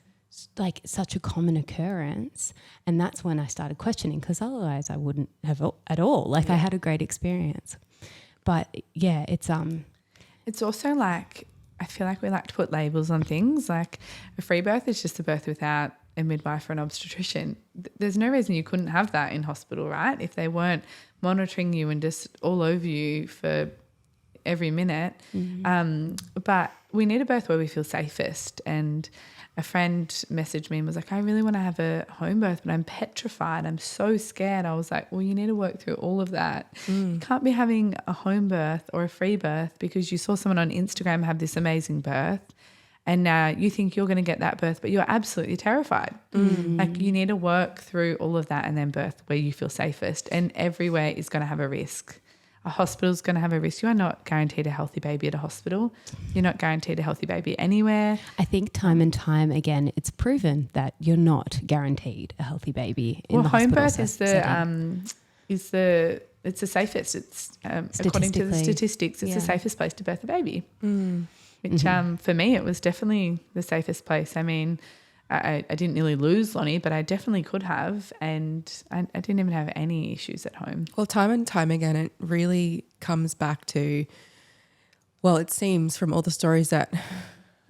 like such a common occurrence? And that's when I started questioning, because otherwise I wouldn't have at all. Like I had a great experience. But yeah, it's also like, I feel like we like to put labels on things. Like a free birth is just a birth without a midwife or an obstetrician. There's no reason you couldn't have that in hospital, right? If they weren't monitoring you and just all over you for every minute. But we need a birth where we feel safest. And a friend messaged me and was like, I really want to have a home birth, but I'm petrified. I'm so scared. I was like, well, you need to work through all of that. You can't be having a home birth or a free birth because you saw someone on Instagram have this amazing birth and now you think you're going to get that birth, but you're absolutely terrified. Like you need to work through all of that and then birth where you feel safest. And everywhere is going to have a risk. A hospital's going to have a risk. You are not guaranteed a healthy baby at a hospital. You're not guaranteed a healthy baby anywhere. I think time and time again, it's proven that you're not guaranteed a healthy baby in the hospital. Well, home birth it's the safest. It's according to the statistics, it's the safest place to birth a baby. Which for me, it was definitely the safest place. I mean, I didn't nearly lose Lonnie, but I definitely could have, and I didn't even have any issues at home. Well, time and time again, it really comes back to, well, it seems from all the stories that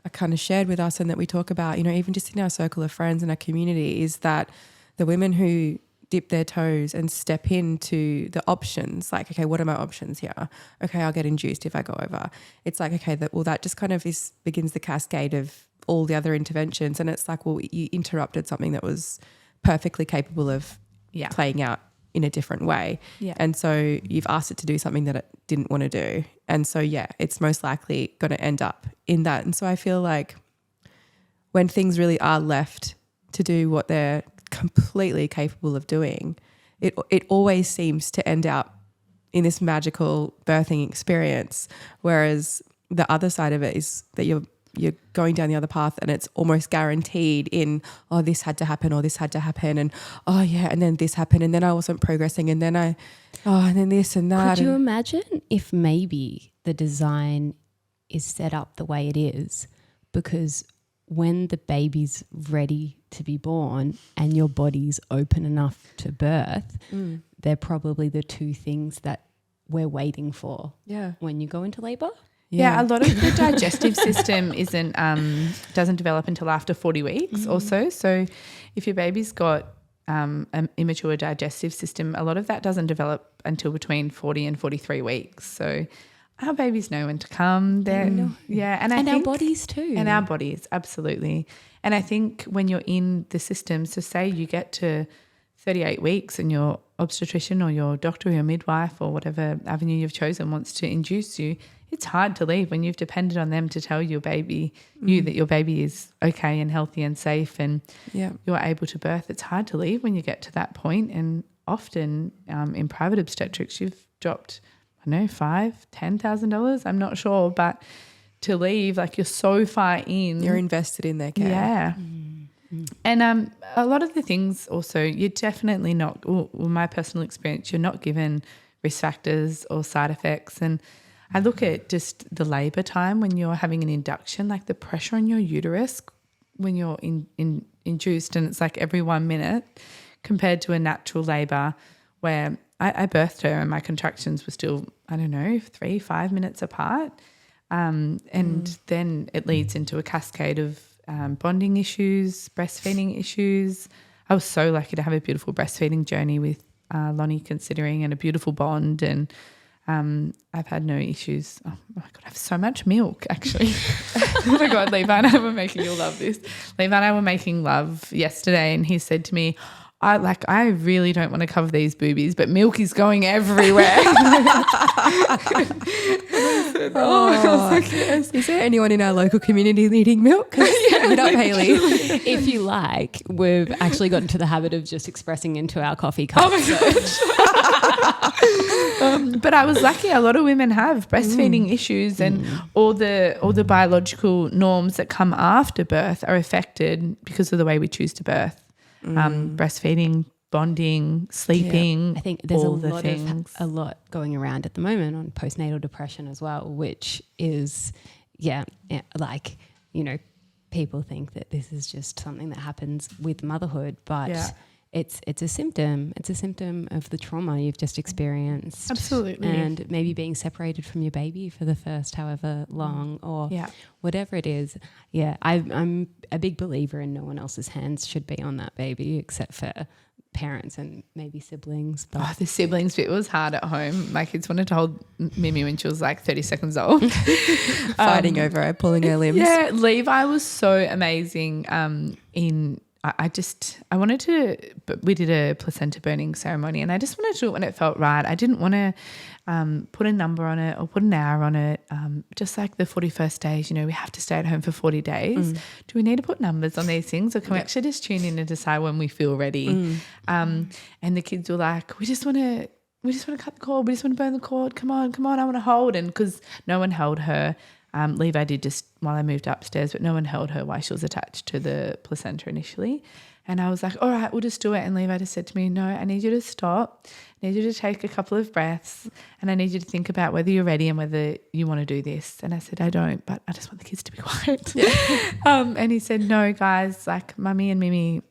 are kind of shared with us and that we talk about, you know, even just in our circle of friends and our community, is that the women who dip their toes and step into the options, like, okay, what are my options here? Okay, I'll get induced if I go over. It's like, okay, that just kind of begins the cascade of all the other interventions. And it's like, well, you interrupted something that was perfectly capable of playing out in a different way. Yeah. And so you've asked it to do something that it didn't want to do. And so, it's most likely going to end up in that. And so I feel like when things really are left to do what they're completely capable of doing, it always seems to end up in this magical birthing experience. Whereas the other side of it is that you're going down the other path and it's almost guaranteed in, oh, this had to happen or this had to happen and, oh, yeah, and then this happened and then I wasn't progressing and then and then this and that. Could you imagine if maybe the design is set up the way it is because when the baby's ready to be born and your body's open enough to birth, they're probably the two things that we're waiting for when you go into labour? Yeah, a lot of the digestive system doesn't develop until after 40 weeks also. So if your baby's got an immature digestive system, a lot of that doesn't develop until between 40 and 43 weeks. So our babies know when to come. And our bodies too. And our bodies, absolutely. And I think when you're in the system, so say you get to 38 weeks and your obstetrician or your doctor or your midwife or whatever avenue you've chosen wants to induce you, it's hard to leave when you've depended on them to tell your baby, that your baby is okay and healthy and safe and you're able to birth. It's hard to leave when you get to that point. And often in private obstetrics, you've dropped, I don't know, $5,000, $10,000. I'm not sure, but to leave, like you're so far in. You're invested in their care. Yeah. And a lot of the things also, you're definitely not, my personal experience, you're not given risk factors or side effects. And I look at just the labour time when you're having an induction, like the pressure on your uterus when you're induced, and it's like every 1 minute compared to a natural labour where I birthed her and my contractions were still, I don't know, 3-5 minutes apart. And then it leads into a cascade of bonding issues, breastfeeding issues. I was so lucky to have a beautiful breastfeeding journey with Lonnie considering and a beautiful bond, and I've had no issues. Oh my God, I have so much milk actually. Oh my God, Levi and I were making, you'll love this. Levi and I were making love yesterday and he said to me, I really don't want to cover these boobies, but milk is going everywhere. Yes. Is there anyone in our local community needing milk? Hit up Hayley. If you like, we've actually got into the habit of just expressing into our coffee cups. Oh my gosh. But I was lucky. A lot of women have breastfeeding issues, and all the biological norms that come after birth are affected because of the way we choose to birth. Breastfeeding, bonding, sleeping. I think there's all a lot going around at the moment on postnatal depression as well, which is, like, you know, people think that this is just something that happens with motherhood, but it's a symptom. It's a symptom of the trauma you've just experienced. Absolutely. And maybe being separated from your baby for the first however long or whatever it is. Yeah, I'm a big believer in no one else's hands should be on that baby except for parents and maybe siblings. But the siblings bit was hard at home. My kids wanted to hold Mimi when she was like 30 seconds old. Fighting over her, pulling her limbs. Yeah, Levi was so amazing I wanted to, but we did a placenta burning ceremony and I just wanted to do it when it felt right. I didn't want to put a number on it or put an hour on it. Just like the 41st days, you know, we have to stay at home for 40 days. Do we need to put numbers on these things, or can we actually just tune in and decide when we feel ready? And the kids were like, we just want to cut the cord. We just want to burn the cord. Come on. I want to hold. And because no one held her, Levi did just while I moved upstairs, but no one held her while she was attached to the placenta initially. And I was like, all right, we'll just do it. And Levi just said to me, no, I need you to stop. I need you to take a couple of breaths and I need you to think about whether you're ready and whether you want to do this. And I said, I don't, but I just want the kids to be quiet. And he said, no, guys, like Mummy and Mimi,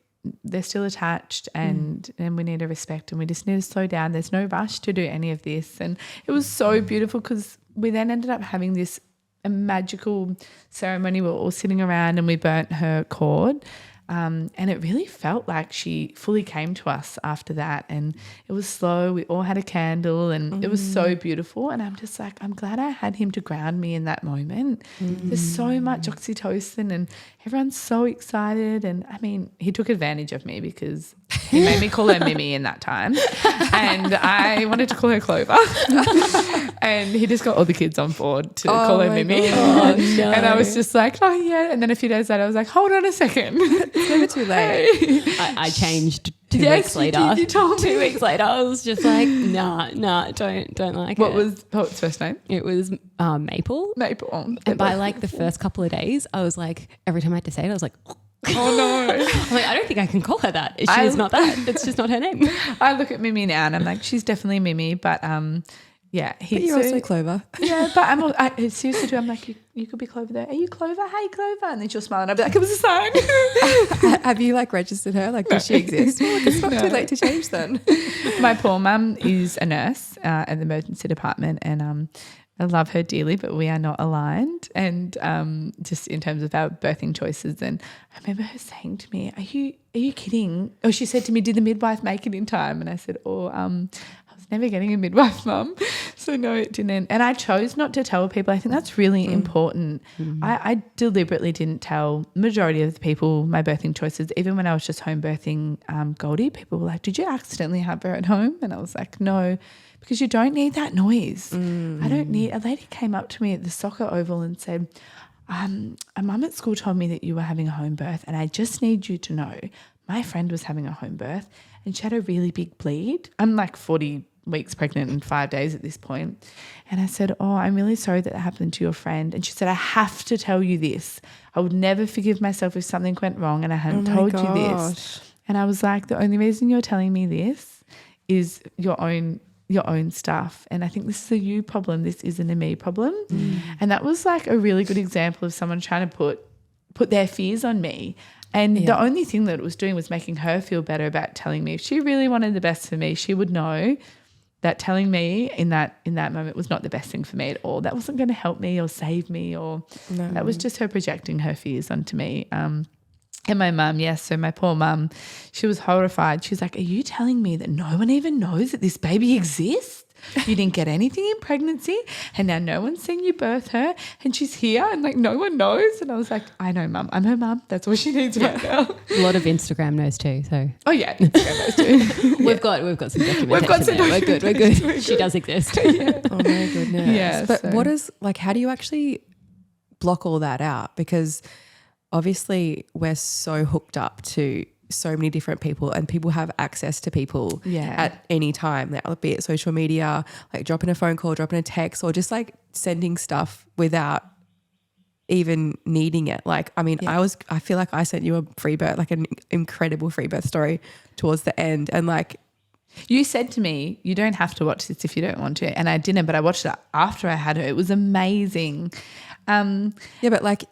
they're still attached and we need to respect and we just need to slow down. There's no rush to do any of this. And it was so beautiful because we then ended up having this a magical ceremony. We were all sitting around and we burnt her cord. And it really felt like she fully came to us after that. And it was slow. We all had a candle and it was so beautiful. And I'm just like, I'm glad I had him to ground me in that moment. There's so much oxytocin and everyone's so excited. And I mean, he took advantage of me because he made me call her Mimi in that time. And I wanted to call her Clover. And he just got all the kids on board to call her Mimi. Oh, no. And I was just like, oh, yeah. And then a few days later, I was like, hold on a second. It's never too late. I changed 2 weeks later. You told me. 2 weeks later, I was just like, nah, don't like What it. was its first name? It was Maple. Maple. Oh, And by like the first couple of days, I was like, every time I had to say it, I was like, oh no. I'm like, I don't think I can call her that. She's not that. It's just not her name. I look at Mimi now and I'm like, she's definitely Mimi, but yeah. But you're also Clover. Yeah, but I seriously do. I'm like, you could be Clover there. Are you Clover? Hey, Clover. And then she'll smile and I'll be like, it was a sign. Have you like registered her? Like, does she exist? Well, look, it's not too late to change then. My poor mum is a nurse at the emergency department and I love her dearly, but we are not aligned. And just in terms of our birthing choices. And I remember her saying to me, are you kidding? Oh, she said to me, did the midwife make it in time? And I said, I was never getting a midwife, Mum. So no, it didn't. And I chose not to tell people. I think that's really important. I deliberately didn't tell majority of the people my birthing choices. Even when I was just home birthing Goldie, people were like, did you accidentally have her at home? And I was like, no. Because you don't need that noise. I don't need. A lady came up to me at the soccer oval and said, a mum at school told me that you were having a home birth and I just need you to know my friend was having a home birth and she had a really big bleed. I'm like 40 weeks pregnant and 5 days at this point. And I said, I'm really sorry that happened to your friend. And she said, I have to tell you this. I would never forgive myself if something went wrong and I hadn't told you this. And I was like, the only reason you're telling me this is your own stuff. And I think this is a you problem. This isn't a me problem. And that was like a really good example of someone trying to put their fears on me. And the only thing that it was doing was making her feel better about telling me. If she really wanted the best for me, she would know that telling me in that moment was not the best thing for me at all. That wasn't going to help me or save me that was just her projecting her fears onto me. And my mum, so my poor mum, she was horrified. She was like, are you telling me that no one even knows that this baby exists? You didn't get anything in pregnancy and now no one's seen you birth her and she's here and like no one knows. And I was like, I know, Mum. I'm her mum. That's all she needs right now. A lot of Instagram knows too. So Instagram knows too. We've got some documentation there. We're good. She does exist. Oh my goodness. Yeah, but how do you actually block all that out? Because obviously we're so hooked up to so many different people, and people have access to people Yeah. at any time, like, be it social media, like dropping a phone call, dropping a text, or just like sending stuff without even needing it. Like, I mean, Yeah. I feel like I sent you a free birth, like an incredible free birth story towards the end. And like, You said to me, you don't have to watch this if you don't want to. And I didn't, but I watched it after I had her. It was amazing. yeah, but like,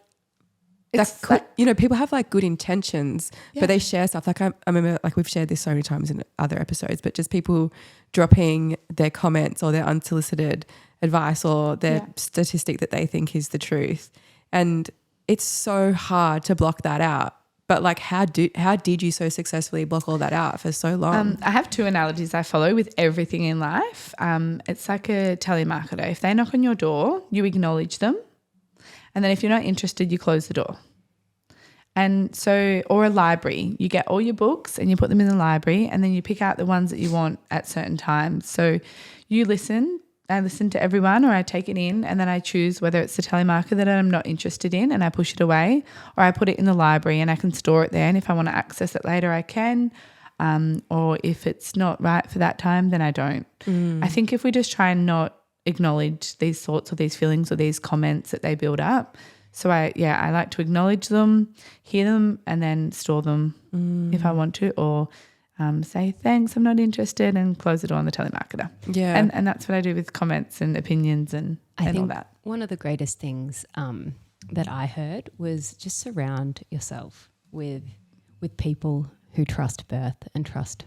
It's that could, people have like good intentions, but they share stuff. Like I remember, like we've shared this so many times in other episodes, but just people dropping their comments or their unsolicited advice or their statistic that they think is the truth. And it's so hard to block that out. But like, how did you so successfully block all that out for so long? I have two analogies I follow with everything in life. It's like a telemarketer. If they knock on your door, you acknowledge them. And then if you're not interested, you close the door. And so, or a library, you get all your books and you put them in the library, and then you pick out the ones that you want at certain times. So you listen. I listen to everyone, or I take it in, and then I choose whether it's the telemarketer that I'm not interested in and I push it away, or I put it in the library and I can store it there. And if I want to access it later, I can. Or if it's not right for that time, then I don't. I think if we just try and not acknowledge these thoughts or these feelings or these comments that they build up. So I like to acknowledge them, hear them, and then store them if I want to, or say thanks, I'm not interested, and close the door on the telemarketer. Yeah. And that's what I do with comments and opinions and all that. One of the greatest things that I heard was just surround yourself with people who trust birth and trust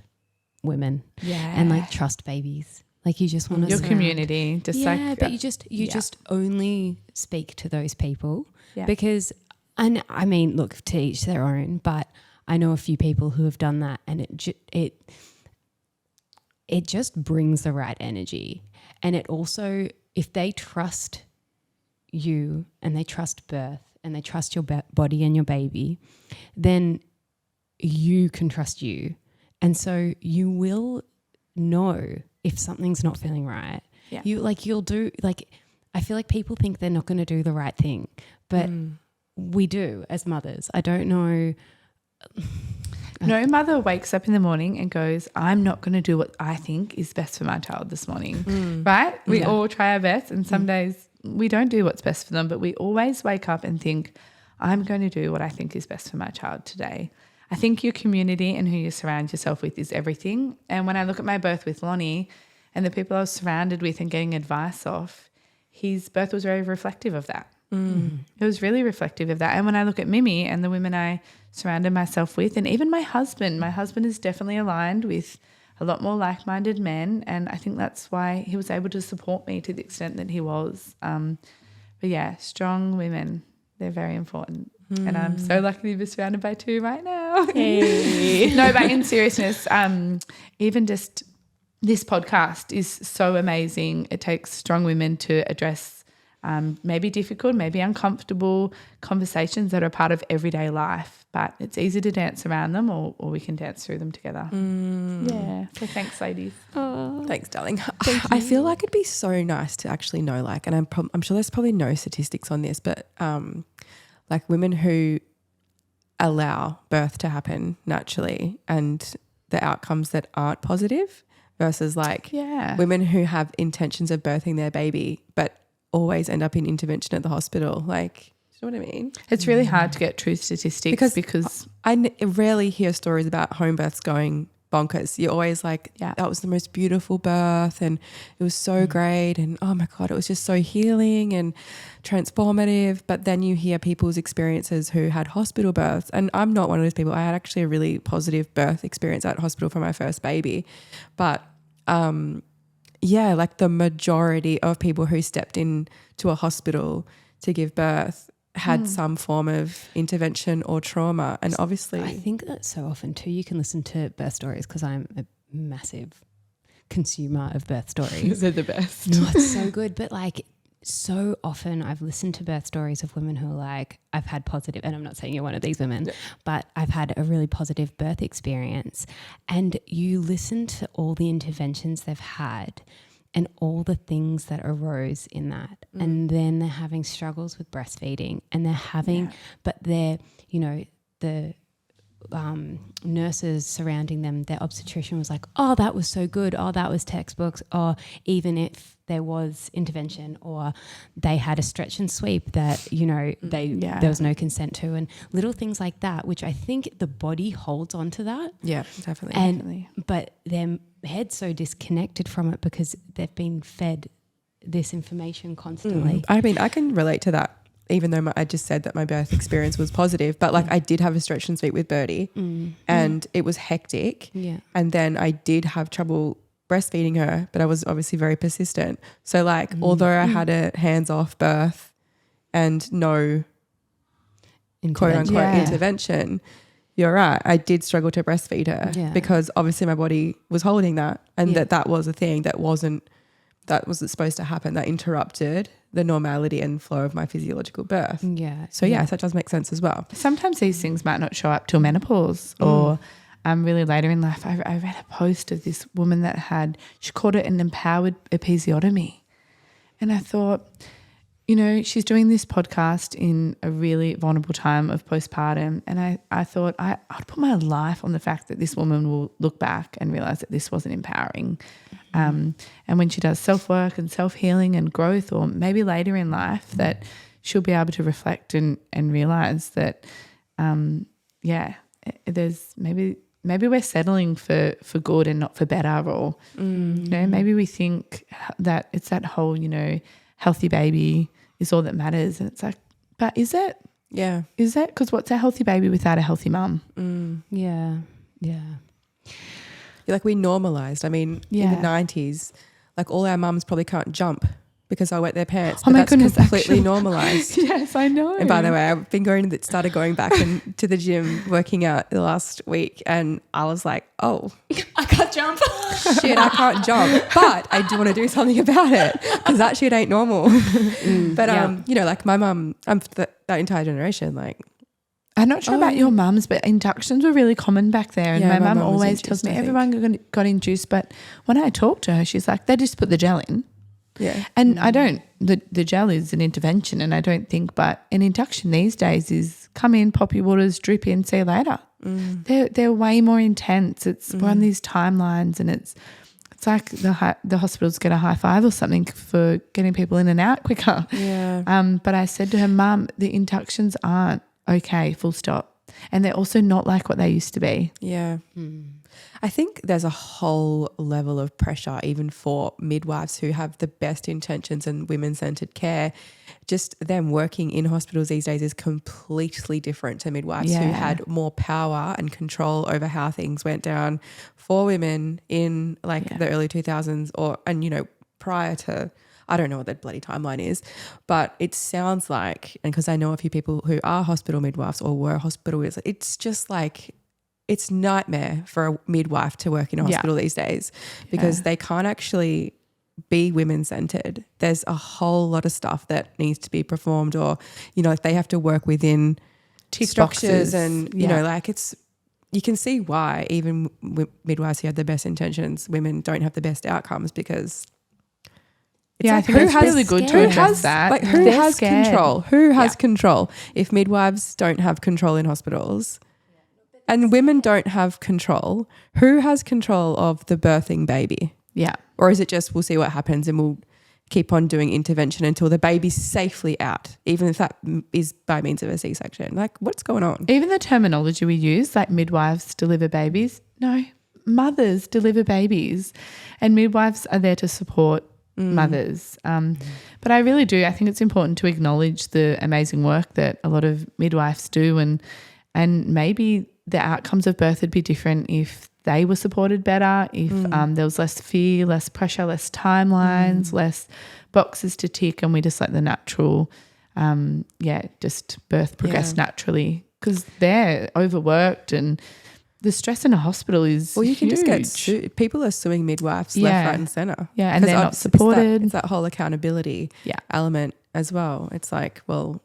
women, and like trust babies. Like you just want to your community, but you just only speak to those people because, and I mean, look, to each their own, but I know a few people who have done that, and it just brings the right energy. And it also, if they trust you and they trust birth and they trust your body and your baby, then you can trust you. And so you will know if something's not feeling right. Yeah. You'll do, like, I feel like people think they're not going to do the right thing, but we do as mothers. I don't know. No mother wakes up in the morning and goes, I'm not going to do what I think is best for my child this morning, right? We all try our best, and some days we don't do what's best for them, but we always wake up and think, I'm going to do what I think is best for my child today. I think your community and who you surround yourself with is everything. And when I look at my birth with Lonnie and the people I was surrounded with and getting advice off, his birth was very reflective of that. It was really reflective of that. And when I look at Mimi and the women I surrounded myself with, and even my husband is definitely aligned with a lot more like-minded men, and I think that's why he was able to support me to the extent that he was. But yeah, strong women, they're very important. And I'm so lucky to be surrounded by two right now. Hey. No, but in seriousness, even just this podcast is so amazing. It takes strong women to address maybe difficult, maybe uncomfortable conversations that are part of everyday life, but it's easy to dance around them, or we can dance through them together. Yeah. So thanks, ladies. Oh, thanks, darling. I feel like it'd be so nice to actually know, like, and I'm sure there's probably no statistics on this, but like women who allow birth to happen naturally and the outcomes that aren't positive versus like women who have intentions of birthing their baby but always end up in intervention at the hospital. Like, do you know what I mean? It's really hard to get true statistics because I rarely hear stories about home births going bonkers. You're always like, that was the most beautiful birth and it was so great and oh my God, it was just so healing and transformative. But then you hear people's experiences who had hospital births, and I'm not one of those people. I had actually a really positive birth experience at hospital for my first baby. But like the majority of people who stepped into a hospital to give birth had some form of intervention or trauma. And obviously I think that so often too, you can listen to birth stories, because I'm a massive consumer of birth stories. they're the best. No, it's so good. But like so often I've listened to birth stories of women who are like, I've had positive, and I'm not saying you're one of these women, but I've had a really positive birth experience. And you listen to all the interventions they've had and all the things that arose in that. And then they're having struggles with breastfeeding, and they're having, but they're, nurses surrounding them, their obstetrician was like, oh, that was so good. Oh, that was textbooks. Or even if there was intervention or they had a stretch and sweep that, you know, there was no consent to, and little things like that, which I think the body holds on to that. Yeah, definitely. But their head's so disconnected from it because they've been fed this information constantly. I mean, I can relate to that. Even though I just said that my birth experience was positive, but like I did have a stretch and sweep with Birdie and it was hectic. Yeah. And then I did have trouble breastfeeding her, but I was obviously very persistent. So like, although I had a hands-off birth and no quote unquote intervention, you're right. I did struggle to breastfeed her because obviously my body was holding that, and that was a thing that wasn't supposed to happen, that interrupted the normality and flow of my physiological birth. Yeah. So yes, that does make sense as well. Sometimes these things might not show up till menopause or really later in life. I read a post of this woman that she called it an empowered episiotomy. And I thought, you know, she's doing this podcast in a really vulnerable time of postpartum. And I thought I'd put my life on the fact that this woman will look back and realise that this wasn't empowering. And when she does self-work and self-healing and growth, or maybe later in life, that she'll be able to reflect and realise that, there's maybe we're settling for good and not for better, or, you know, maybe we think that it's that whole, you know, healthy baby is all that matters. And it's like, but is it? Yeah. Is it? Because what's a healthy baby without a healthy mum? Yeah. Yeah. Like we normalised. I mean, in the 90s, like all our mums probably can't jump because I wet their pants. Oh, my goodness, completely normalised. Yes, I know. And by the way, I've been started going back to the gym, working out the last week, and I was like, oh, I can't jump. shit, I can't jump, but I do want to do something about it because that shit ain't normal. But you know, like my mum, that entire generation, like. I'm not sure about your mums, but inductions were really common back there. And my mum always tells me everyone got induced. But when I talk to her, she's like, they just put the gel in. Yeah. And I don't, the gel is an intervention, and I don't think, but an induction these days is come in, pop your waters, drip in, see you later. They're way more intense. We're on these timelines, and it's like the hospitals get a high five or something for getting people in and out quicker. Yeah. But I said to her, Mum, the inductions aren't okay, full stop. And they're also not like what they used to be. Yeah. I think there's a whole level of pressure even for midwives who have the best intentions and women-centered care. Just them working in hospitals these days is completely different to midwives who had more power and control over how things went down for women in like the early 2000s and you know, prior to, I don't know what that bloody timeline is, but it sounds like, and because I know a few people who are hospital midwives or were hospital midwives, it's just like, it's nightmare for a midwife to work in a hospital these days because they can't actually be women-centered. There's a whole lot of stuff that needs to be performed, or, you know, if they have to work within structures boxes. And, you know, like you can see why even midwives who have the best intentions, women don't have the best outcomes because I think it's really good to address that. Like who has control? Who has control? If midwives don't have control in hospitals and women don't have control, who has control of the birthing baby? Yeah. Or is it just we'll see what happens and we'll keep on doing intervention until the baby's safely out, even if that is by means of a C-section? Like what's going on? Even the terminology we use, like midwives deliver babies. No, mothers deliver babies, and midwives are there to support mothers. But I really do. I think it's important to acknowledge the amazing work that a lot of midwives do, and maybe the outcomes of birth would be different if they were supported better, if there was less fear, less pressure, less timelines, less boxes to tick, and we just let the natural, just birth progress naturally, because they're overworked and the stress in a hospital is you can huge. just get sued. People are suing midwives left, right and centre. Yeah, and they're not supported. It's that whole accountability element as well. It's like, well,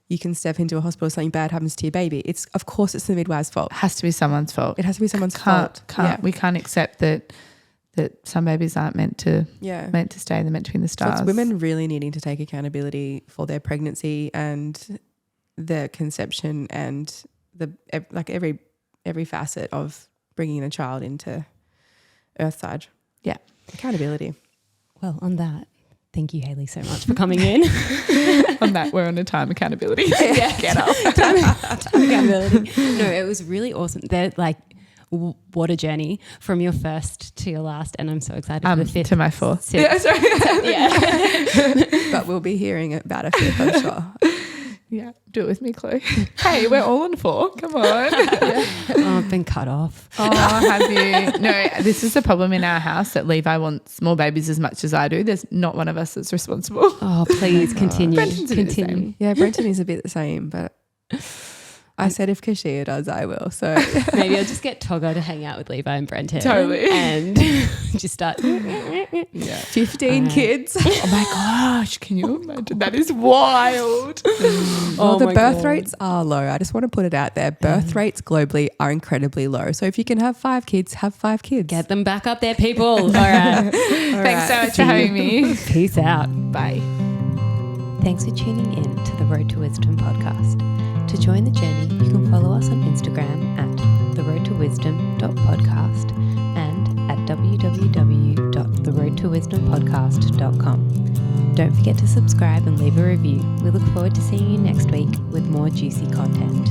you can step into a hospital, something bad happens to your baby. Of course it's the midwife's fault. It has to be someone's fault. It has to be someone's fault. We can't accept that some babies aren't meant to stay. They're meant to be in the stars. So it's women really needing to take accountability for their pregnancy and their conception and every every facet of bringing the child into Earthside. Yeah. Accountability. Well, on that, thank you, Hayley, so much for coming in. On that, we're on a time accountability. Yeah. Get up. Time accountability. No, it was really awesome. They're like, what a journey from your first to your last, and I'm so excited for the fifth. To my fourth. Sixth. Yeah, sorry. Yeah. But we'll be hearing about a fifth, I'm sure. Yeah, do it with me, Chloe. Hey, we're all on 4. Come on. Oh, I've been cut off. Oh, have you? No, this is the problem in our house that Levi wants more babies as much as I do. There's not one of us that's responsible. Oh, please continue. Brenton's a bit the Continue. same. Yeah, Brenton is a bit the same, but I said if Keshia does, I will. So Maybe I'll just get Toggo to hang out with Levi and Brenton. Totally. And just start. Yeah. 15 kids. Oh my gosh, can you imagine? That is wild. Well, the my birth God. rates are low. I just want to put it out there. Birth rates globally are incredibly low. So if you can have 5 kids, have 5 kids. Get them back up there, people. All right. Thanks so much for having me. Peace out. Bye. Thanks for tuning in to the Road to Wisdom podcast. To join the journey, you can follow us on Instagram at theroadtowisdom.podcast and at www.theroadtowisdompodcast.com. Don't forget to subscribe and leave a review. We look forward to seeing you next week with more juicy content.